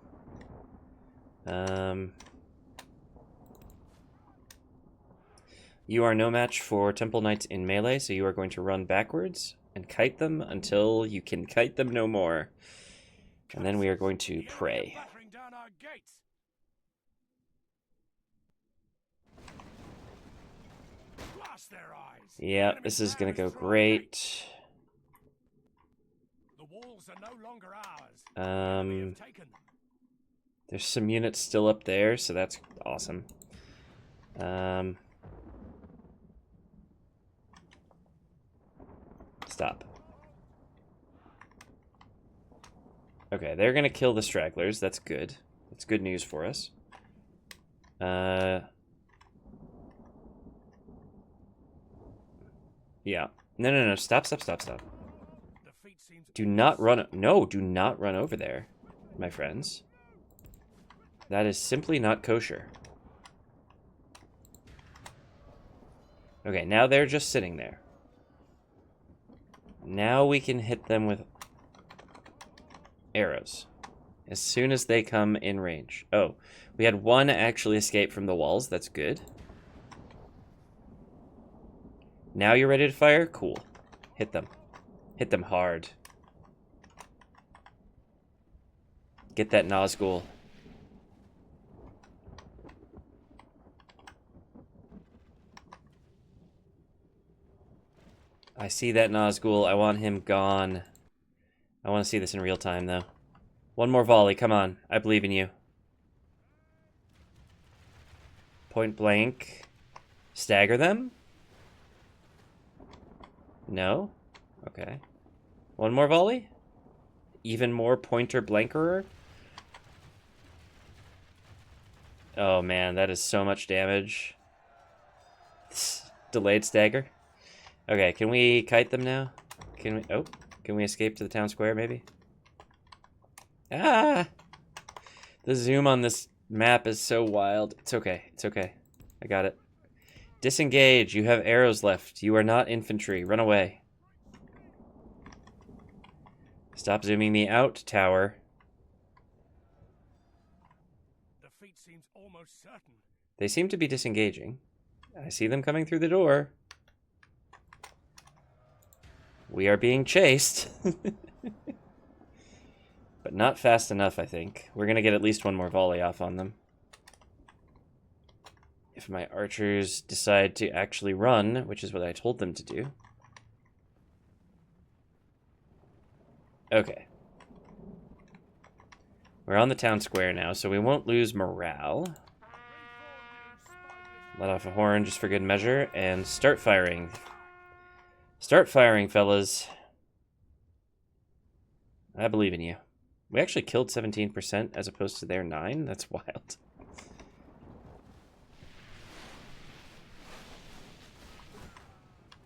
You are no match for Temple Knights in melee, so you are going to run backwards and kite them until you can kite them no more. And then we are going to pray. Battering down our gates. Blast their eyes. Yeah, this is going to go great. The walls are no longer ours. We have taken them. There's some units still up there, so that's awesome. Stop. Okay, they're gonna kill the stragglers. That's good. That's good news for us. Yeah. No. Stop. Do not run. No, do not run over there, my friends. That is simply not kosher. Okay, now they're just sitting there. Now we can hit them with arrows as soon as they come in range. Oh, we had one actually escape from the walls. That's good. Now you're ready to fire? Cool. Hit them. Hit them hard. Get that Nazgul. I see that Nazgul. I want him gone. I want to see this in real time, though. One more volley. Come on. I believe in you. Point blank. Stagger them? No? Okay. One more volley? Even more pointer blankerer? Oh, man. That is so much damage. Delayed stagger. Okay, can we kite them now? Can we escape to the town square, maybe? Ah! The zoom on this map is so wild. It's okay. I got it. Disengage. You have arrows left. You are not infantry. Run away. Stop zooming me out, tower. Defeat seems almost certain. They seem to be disengaging. I see them coming through the door. We are being chased. But not fast enough, I think. We're going to get at least one more volley off on them. If my archers decide to actually run, which is what I told them to do. Okay. We're on the town square now, so we won't lose morale. Let off a horn just for good measure, and start firing. Start firing, fellas. I believe in you. We actually killed 17% as opposed to their 9%. That's wild.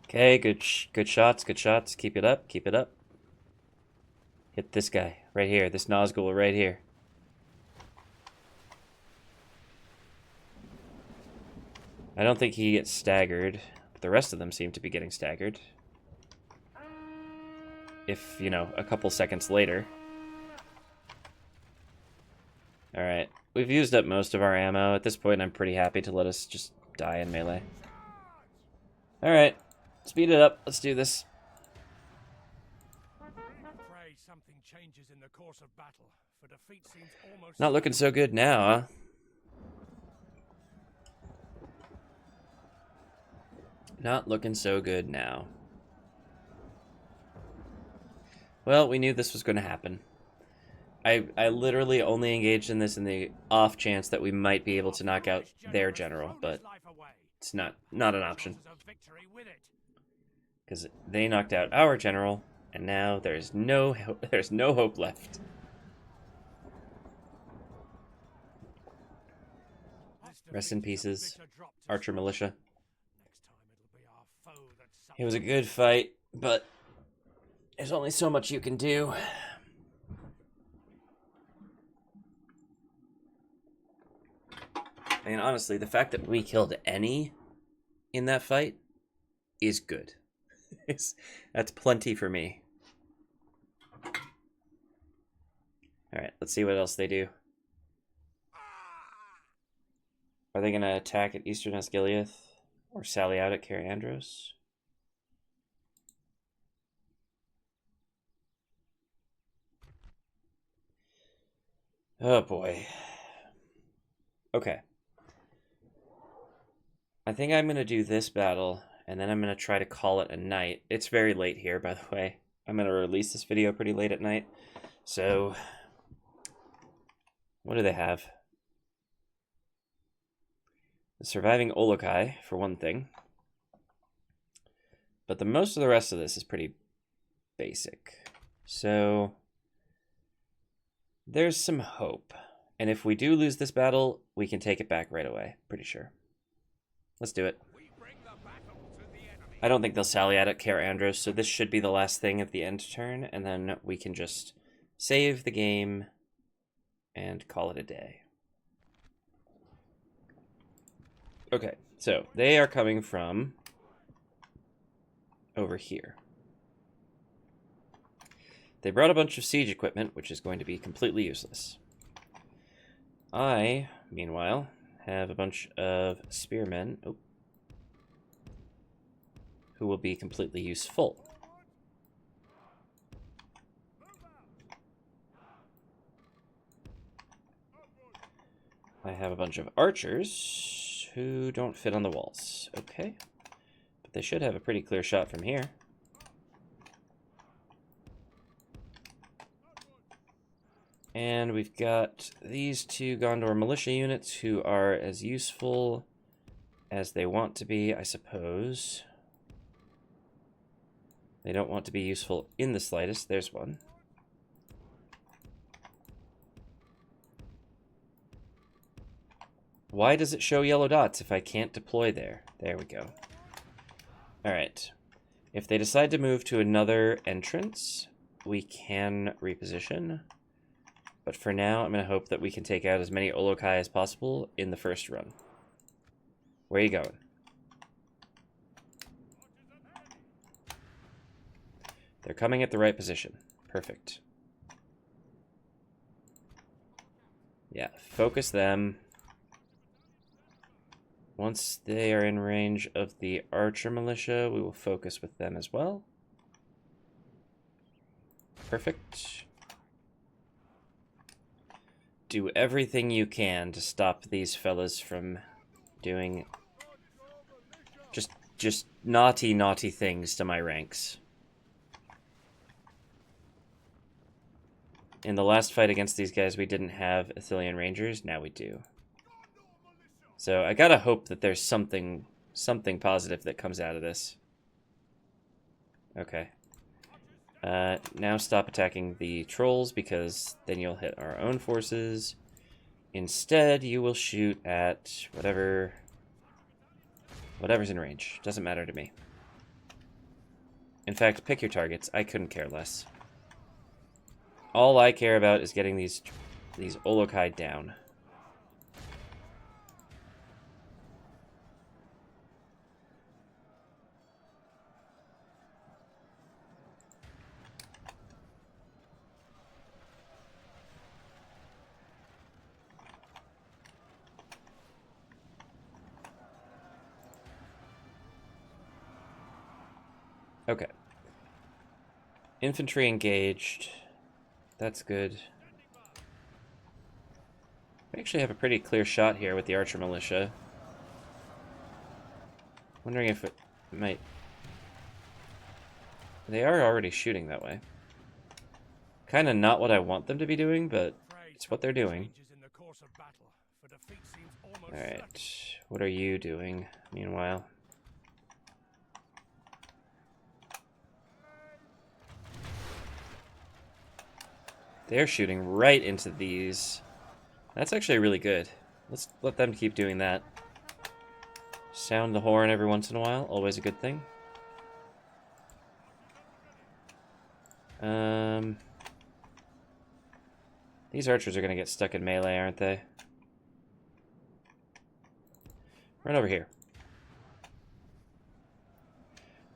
Okay, good shots. Keep it up. Hit this guy right here. This Nazgul right here. I don't think he gets staggered, but the rest of them seem to be getting staggered. If, you know, a couple seconds later. Alright, we've used up most of our ammo. At this point, I'm pretty happy to let us just die in melee. Alright, speed it up. Let's do this. Pray something changes in the course of battle, for defeat seems almost Not looking so good now, huh? Not looking so good now. Well, we knew this was going to happen. I literally only engaged in this in the off chance that we might be able to knock out their general, but it's not an option. Because they knocked out our general, and now there's no hope left. Rest in pieces, Archer Militia. It was a good fight, but there's only so much you can do. I mean, honestly, the fact that we killed any in that fight is good. That's plenty for me. Alright, let's see what else they do. Are they going to attack at Eastern Osgiliath? Or sally out at Cair Andros? Oh boy. Okay. I think I'm going to do this battle, and then I'm going to try to call it a night. It's very late here, by the way. I'm going to release this video pretty late at night. So, what do they have? The surviving Olokai, for one thing. But the most of the rest of this is pretty basic. So, there's some hope. And if we do lose this battle, we can take it back right away. Pretty sure. Let's do it. I don't think they'll sally out at Cair Andros, so this should be the last thing at the end turn, and then we can just save the game and call it a day. Okay, so they are coming from over here. They brought a bunch of siege equipment, which is going to be completely useless. I, meanwhile, have a bunch of spearmen who will be completely useful. I have a bunch of archers who don't fit on the walls. Okay. But they should have a pretty clear shot from here. And we've got these two Gondor militia units who are as useful as they want to be, I suppose. They don't want to be useful in the slightest. There's one. Why does it show yellow dots if I can't deploy there? There we go. Alright. If they decide to move to another entrance, we can reposition. But for now, I'm going to hope that we can take out as many Olokai as possible in the first run. Where are you going? They're coming at the right position. Perfect. Yeah, focus them. Once they are in range of the archer militia, we will focus with them as well. Perfect. Do everything you can to stop these fellas from doing just naughty things to my ranks. In the last fight against these guys, we didn't have Ithilien Rangers. Now we do. So I gotta hope that there's something positive that comes out of this. Okay. Now stop attacking the trolls, because then you'll hit our own forces. Instead, you will shoot at whatever's in range. Doesn't matter to me. In fact, pick your targets. I couldn't care less. All I care about is getting these Olokai down. Okay. Infantry engaged. That's good. We actually have a pretty clear shot here with the archer militia. Wondering if it might... They are already shooting that way. Kind of not what I want them to be doing, but it's what they're doing. Alright, what are you doing, meanwhile? They're shooting right into these. That's actually really good. Let's let them keep doing that. Sound the horn every once in a while, always a good thing. These archers are going to get stuck in melee, aren't they? Run over here.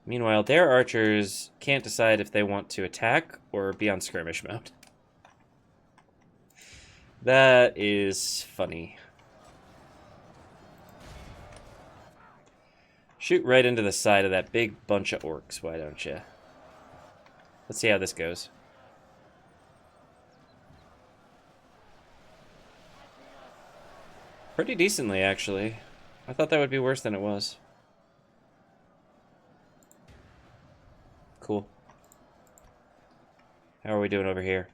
Meanwhile, their archers can't decide if they want to attack or be on skirmish mode. That is funny. Shoot right into the side of that big bunch of orcs, why don't you? Let's see how this goes. Pretty decently, actually. I thought that would be worse than it was. Cool. How are we doing over here?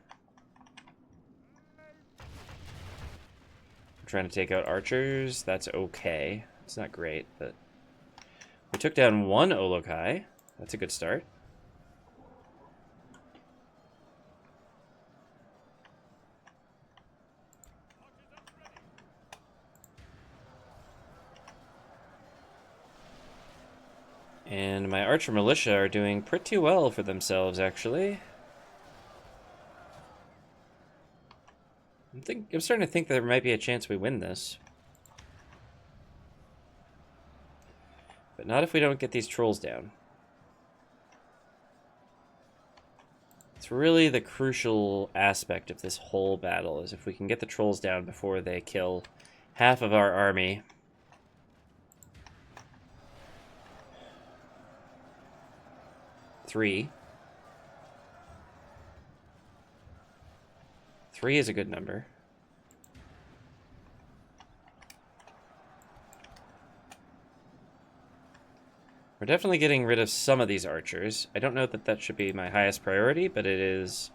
I'm trying to take out archers. That's okay. It's not great, but... We took down one Olokai. That's a good start. And my archer militia are doing pretty well for themselves, actually. I'm starting to think there might be a chance we win this. But not if we don't get these trolls down. It's really the crucial aspect of this whole battle, is if we can get the trolls down before they kill half of our army. Three is a good number. We're definitely getting rid of some of these archers. I don't know that that should be my highest priority, but it is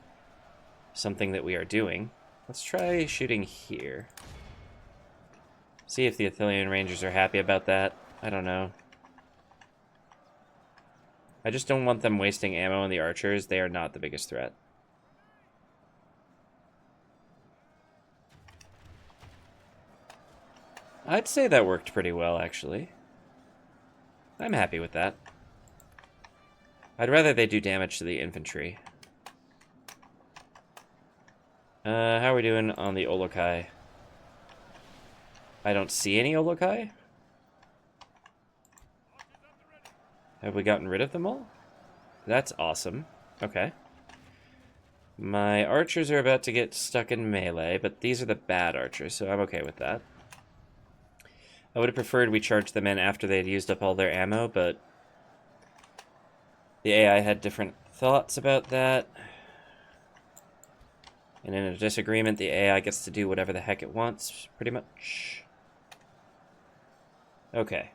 something that we are doing. Let's try shooting here. See if the Athelian Rangers are happy about that. I don't know. I just don't want them wasting ammo on the archers. They are not the biggest threat. I'd say that worked pretty well, actually. I'm happy with that. I'd rather they do damage to the infantry. How are we doing on the Olokai? I don't see any Olokai. Have we gotten rid of them all? That's awesome. Okay. My archers are about to get stuck in melee, but these are the bad archers, so I'm okay with that. I would have preferred we charged them in after they had used up all their ammo, but the AI had different thoughts about that. And in a disagreement, the AI gets to do whatever the heck it wants, pretty much. Okay.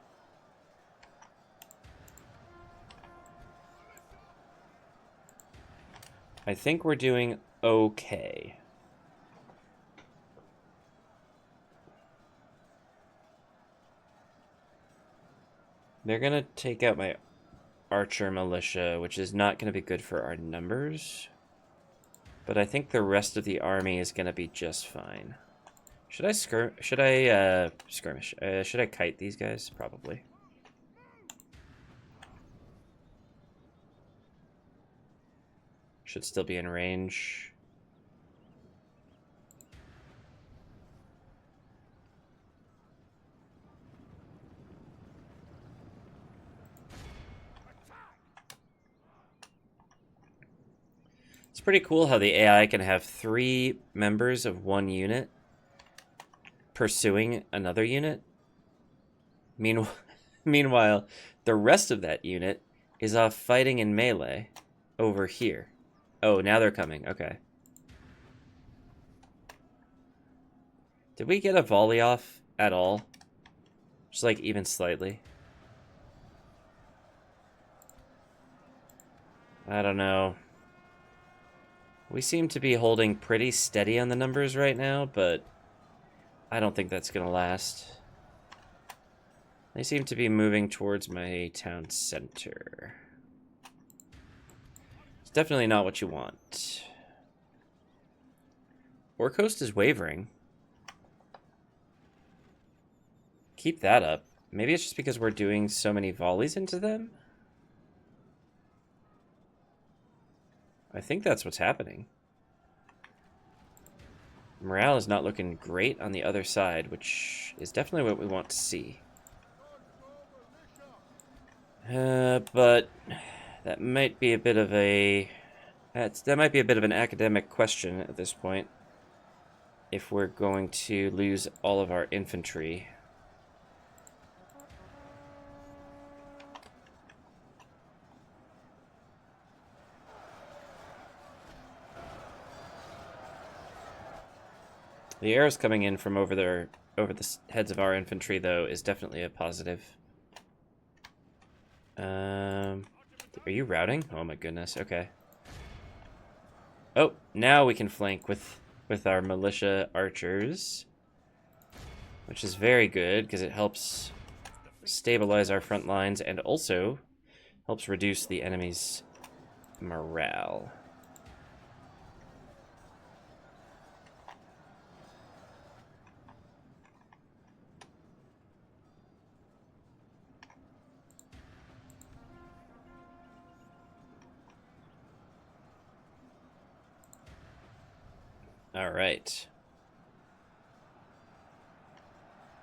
I think we're doing okay. They're gonna take out my archer militia, which is not gonna be good for our numbers. But I think the rest of the army is gonna be just fine. Should I skirmish? Should I kite these guys? Probably. Should still be in range. It's pretty cool how the AI can have 3 members of one unit pursuing another unit. Meanwhile, the rest of that unit is off fighting in melee over here. Oh, now they're coming. Okay. Did we get a volley off at all? Just like even slightly. I don't know. We seem to be holding pretty steady on the numbers right now, but I don't think that's gonna last. They seem to be moving towards my town center. It's definitely not what you want. Orcoast is wavering. Keep that up. Maybe it's just because we're doing so many volleys into them? I think that's what's happening. Morale is not looking great on the other side, which is definitely what we want to see. But that might be a bit of a... that might be a bit of an academic question at this point. If we're going to lose all of our infantry. The arrows coming in from over the heads of our infantry, though, is definitely a positive. Are you routing? Oh my goodness. Okay. Oh, now we can flank with our militia archers, which is very good because it helps stabilize our front lines and also helps reduce the enemy's morale. All right.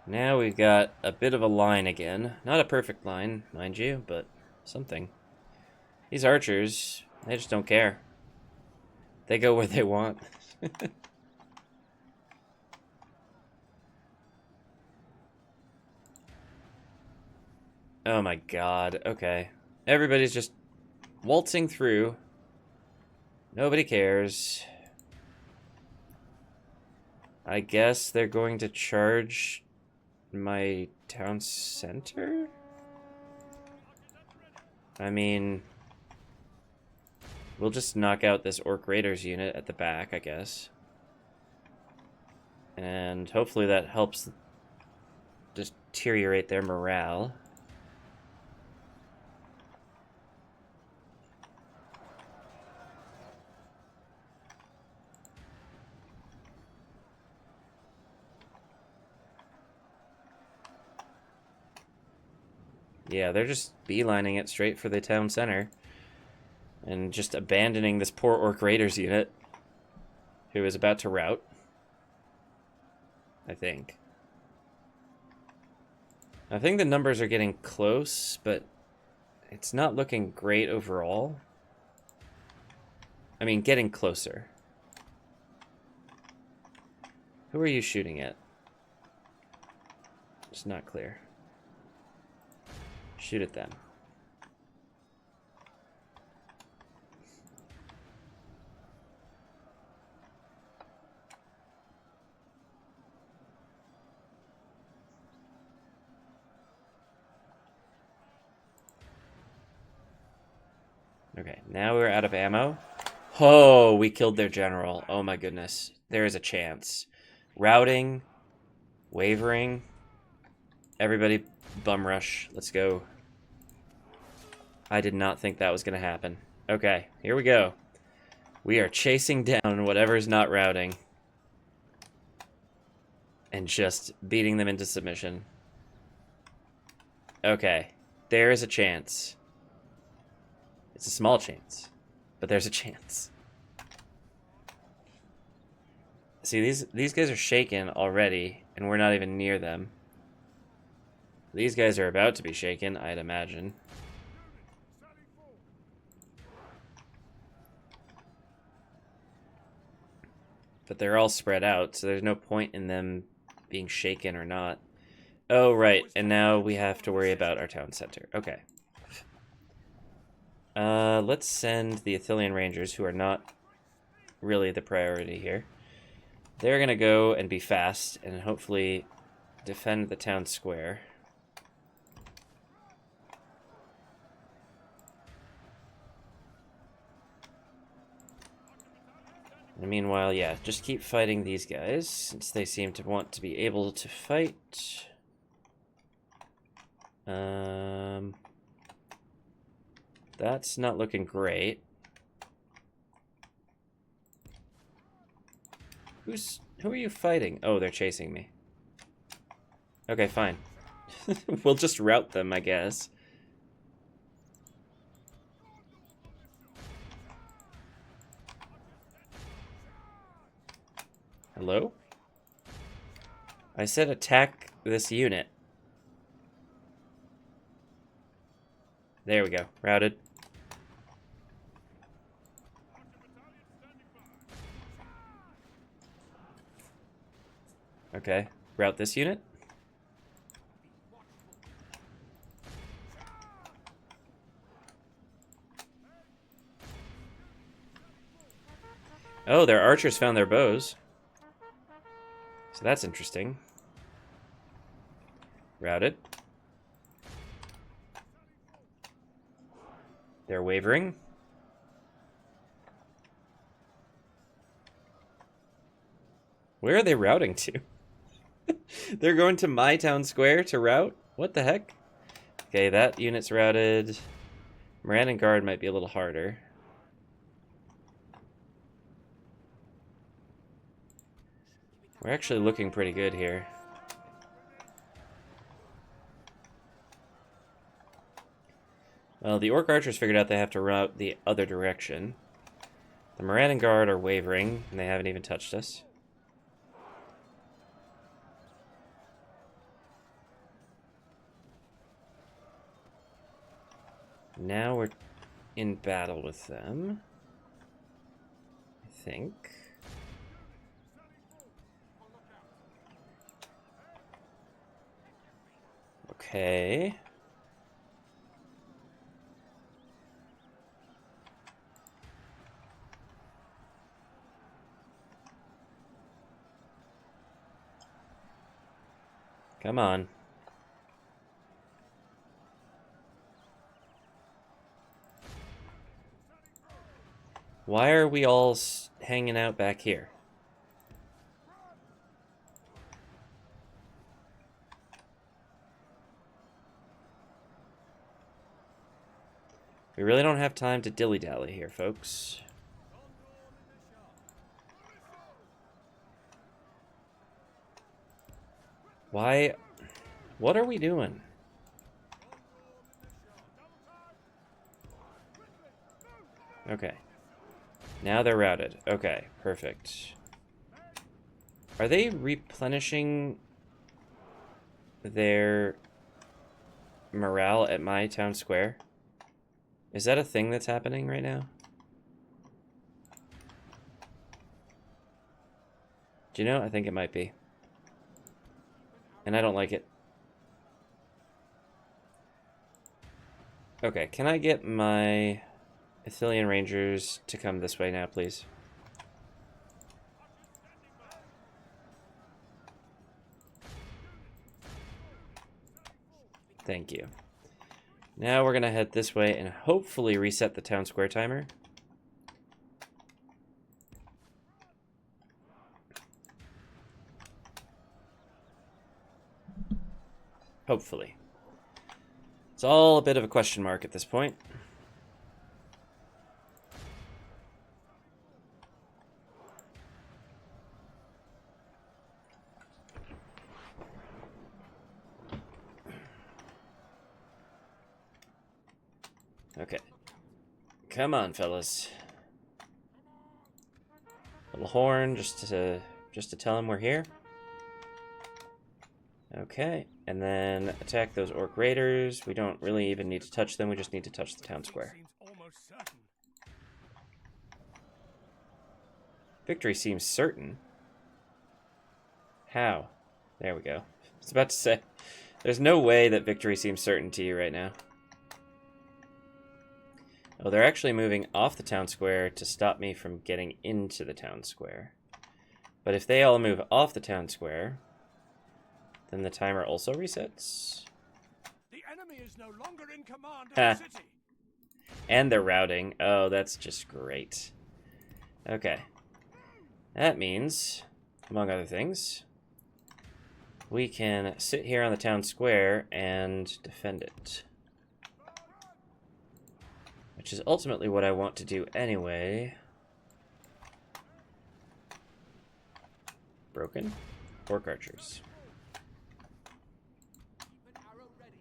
Now we've got a bit of a line again. Not a perfect line, mind you, but something. These archers, they just don't care. They go where they want. Oh my god, okay. Everybody's just waltzing through. Nobody cares. I guess they're going to charge my town center? I mean, we'll just knock out this Orc Raiders unit at the back, I guess. And hopefully that helps deteriorate their morale. Yeah, they're just beelining it straight for the town center. And just abandoning this poor Orc Raiders unit, who is about to rout. I think. I think the numbers are getting close, but it's not looking great overall. I mean, getting closer. Who are you shooting at? It's not clear. Shoot at them. Okay, now we're out of ammo. Oh, we killed their general. Oh my goodness. There is a chance. Routing. Wavering. Everybody bum rush. Let's go. I did not think that was going to happen. Okay, here we go. We are chasing down whatever's not routing. And just beating them into submission. Okay, there is a chance. It's a small chance, but there's a chance. See, these guys are shaken already, and we're not even near them. These guys are about to be shaken, I'd imagine. But they're all spread out, so there's no point in them being shaken or not. Oh, right, and now we have to worry about our town center. Okay. Let's send the Athelian Rangers, who are not really the priority here. They're gonna go and be fast, and hopefully defend the town square. And meanwhile, yeah, just keep fighting these guys, since they seem to want to be able to fight. That's not looking great. Who are you fighting? Oh, they're chasing me. Okay, fine. We'll just rout them, I guess. Hello? I said attack this unit. There we go. Routed. Okay. Route this unit. Oh, their archers found their bows. So that's interesting. Routed. They're wavering. Where are they routing to? They're going to my town square to route? What the heck? Okay, that unit's routed. Moran and Guard might be a little harder. We're actually looking pretty good here. Well, the Orc Archers figured out they have to route the other direction. The Moran and Guard are wavering, and they haven't even touched us. Now we're in battle with them, I think. Okay. Come on. Why are we all hanging out back here? We really don't have time to dilly-dally here, folks. Why? What are we doing? Okay. Now they're routed. Okay, perfect. Are they replenishing their morale at my town square? Is that a thing that's happening right now? Do you know? I think it might be. And I don't like it. Okay, can I get my Ithilien Rangers to come this way now, please? Thank you. Now we're going to head this way and hopefully reset the town square timer. Hopefully. It's all a bit of a question mark at this point. Okay. Come on, fellas. Little horn just to tell him we're here. Okay, and then attack those Orc Raiders. We don't really even need to touch them, we just need to touch the town square. Victory seems certain. How? There we go. I was about to say, there's no way that victory seems certain to you right now. Oh, they're actually moving off the town square to stop me from getting into the town square. But if they all move off the town square, then the timer also resets. The enemy is no longer in command of the city. And they're routing. Oh, that's just great. Okay. That means, among other things, we can sit here on the town square and defend it. Which is ultimately what I want to do anyway. Broken. Orc Archers.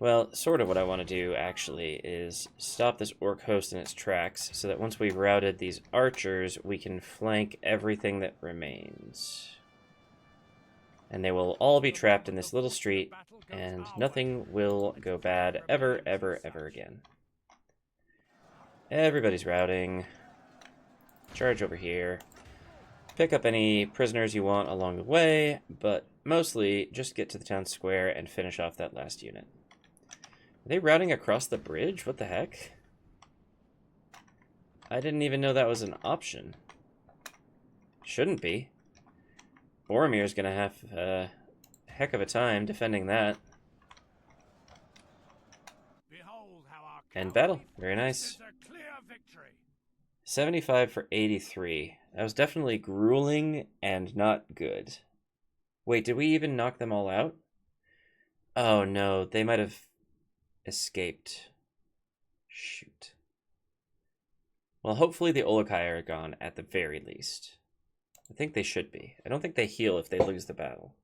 Well, sort of what I want to do, actually, is stop this Orc host in its tracks, so that once we've routed these archers, we can flank everything that remains. And they will all be trapped in this little street, and nothing will go bad ever, ever, ever again. Everybody's routing. Charge over here. Pick up any prisoners you want along the way, but mostly just get to the town square and finish off that last unit. Are they routing across the bridge? What the heck? I didn't even know that was an option. Shouldn't be. Boromir's gonna have a heck of a time defending that. Behold how our And battle. cowardly Very nice. forces a clear victory. 75 for 83. That was definitely grueling and not good. Wait, did we even knock them all out? Oh no, they might have escaped. Shoot. Well, hopefully the Olokai are gone at the very least. I think they should be. I don't think they heal if they lose the battle.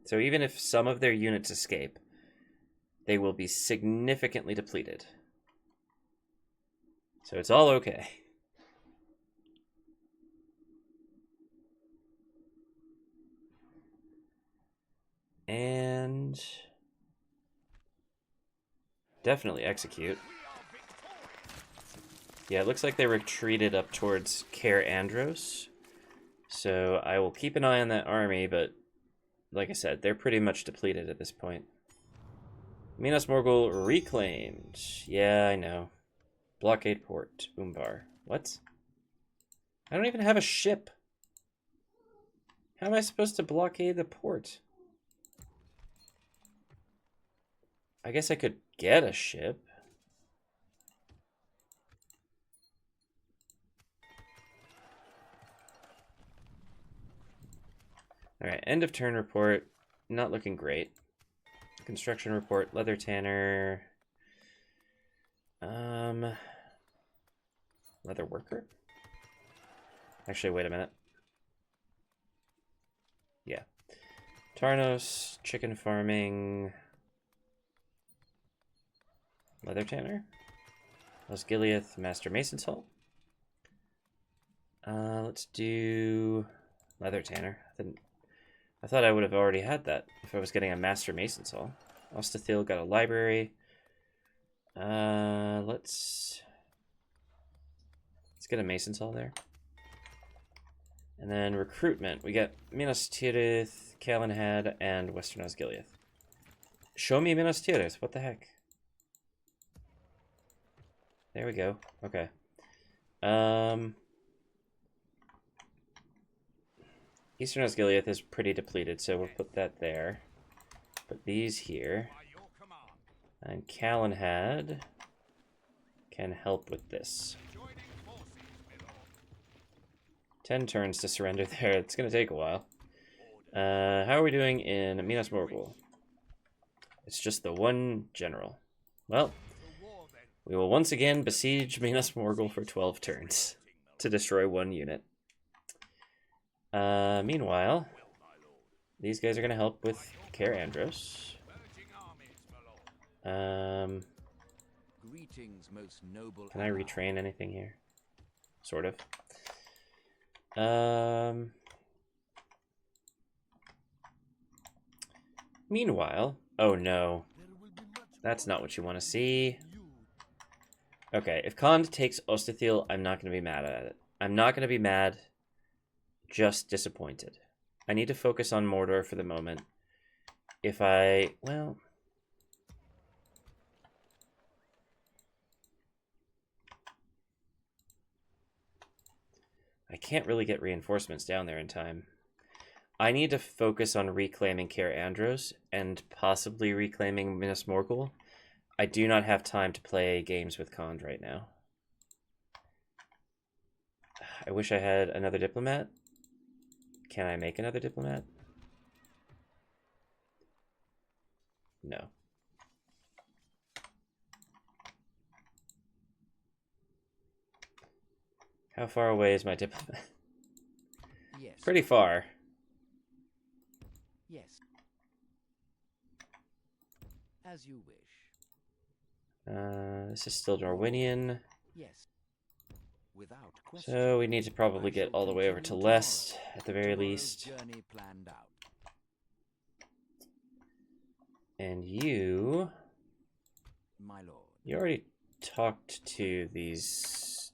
So even if some of their units escape, they will be significantly depleted. So it's all okay. And definitely execute. Yeah, it looks like they retreated up towards Cair Andros. So I will keep an eye on that army, but like I said, they're pretty much depleted at this point. Minas Morgul reclaimed. Yeah, I know. Blockade port. Umbar. What? I don't even have a ship. How am I supposed to blockade the port? I guess I could get a ship. Alright, end of turn report. Not looking great. Construction report, leather tanner. Leather worker? Actually, wait a minute. Yeah. Tarnos, chicken farming. Leather tanner. Osgiliath, master mason's hall. Let's do leather tanner. I thought I would have already had that if I was getting a master mason's hall. Ostathil got a library. Let's get a mason's hall there. And then recruitment. We got Minas Tirith, Calenhad, and Western Osgiliath. Show me Minas Tirith. What the heck? There we go. Okay. Eastern Osgiliath is pretty depleted, so we'll put that there. Put these here. And Calenhad can help with this. 10 turns to surrender there. It's going to take a while. How are we doing in Minas Morgul? It's just the one general. Well, we will once again besiege Minas Morgul for 12 turns to destroy one unit. Meanwhile, these guys are going to help with Cair Andros. Can I retrain anything here? Sort of. Meanwhile, oh no, that's not what you want to see. Okay, if Khand takes Ostathil, I'm not going to be mad at it. I'm not going to be mad, just disappointed. I need to focus on Mordor for the moment. If I, well... I can't really get reinforcements down there in time. I need to focus on reclaiming Cair Andros and possibly reclaiming Minas Morgul. I do not have time to play games with Khand right now. I wish I had another diplomat. Can I make another diplomat? No. How far away is my diplomat? Yes. Pretty far. Yes. As you wish. This is still Darwinian. Yes. Without question. So we need to probably get all the way over to Lest at the very least. Journey planned out. And you my lord. You already talked to these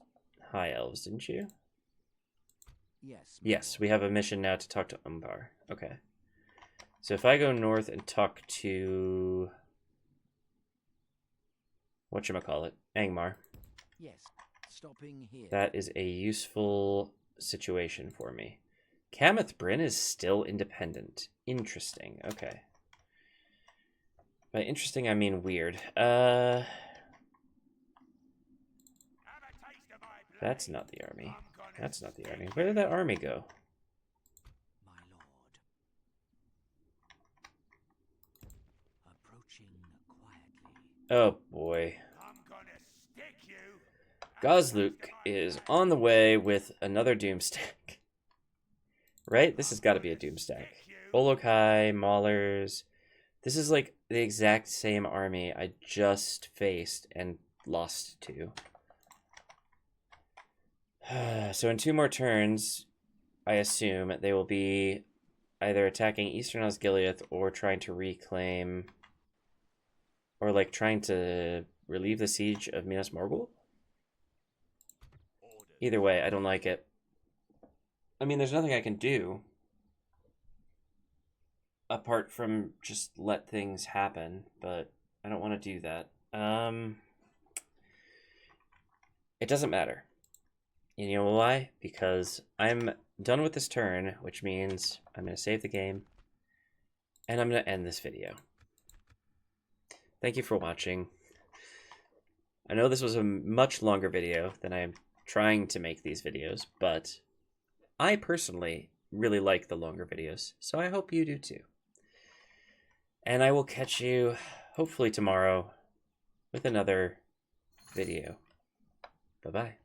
high elves, didn't you? Yes. My Yes, lord. we have a mission now to talk to Umbar. Okay. So if I go north and talk to whatchamacallit, Angmar, Yes. Stopping here. that is a useful situation for me. Kameth Bryn is still independent. Interesting. Okay. By interesting, I mean weird. That's not the army. That's not the army. Where did that army go? My lord. Approaching quietly. Oh boy. I'm gonna stick you. Gosluke is on the way with another Doomstack. Right? This has got to be a Doomstack. Olokai, Maulers. This is like the exact same army I just faced and lost to. So in 2 more turns, I assume they will be either attacking Eastern Osgiliath or trying to reclaim, or like trying to relieve the siege of Minas Morgul. Either way, I don't like it. I mean, there's nothing I can do apart from just let things happen, but I don't want to do that. It doesn't matter. You know why? Because I'm done with this turn, which means I'm going to save the game, and I'm going to end this video. Thank you for watching. I know this was a much longer video than I'm trying to make these videos, but I personally really like the longer videos, so I hope you do too. And I will catch you hopefully tomorrow with another video. Bye-bye.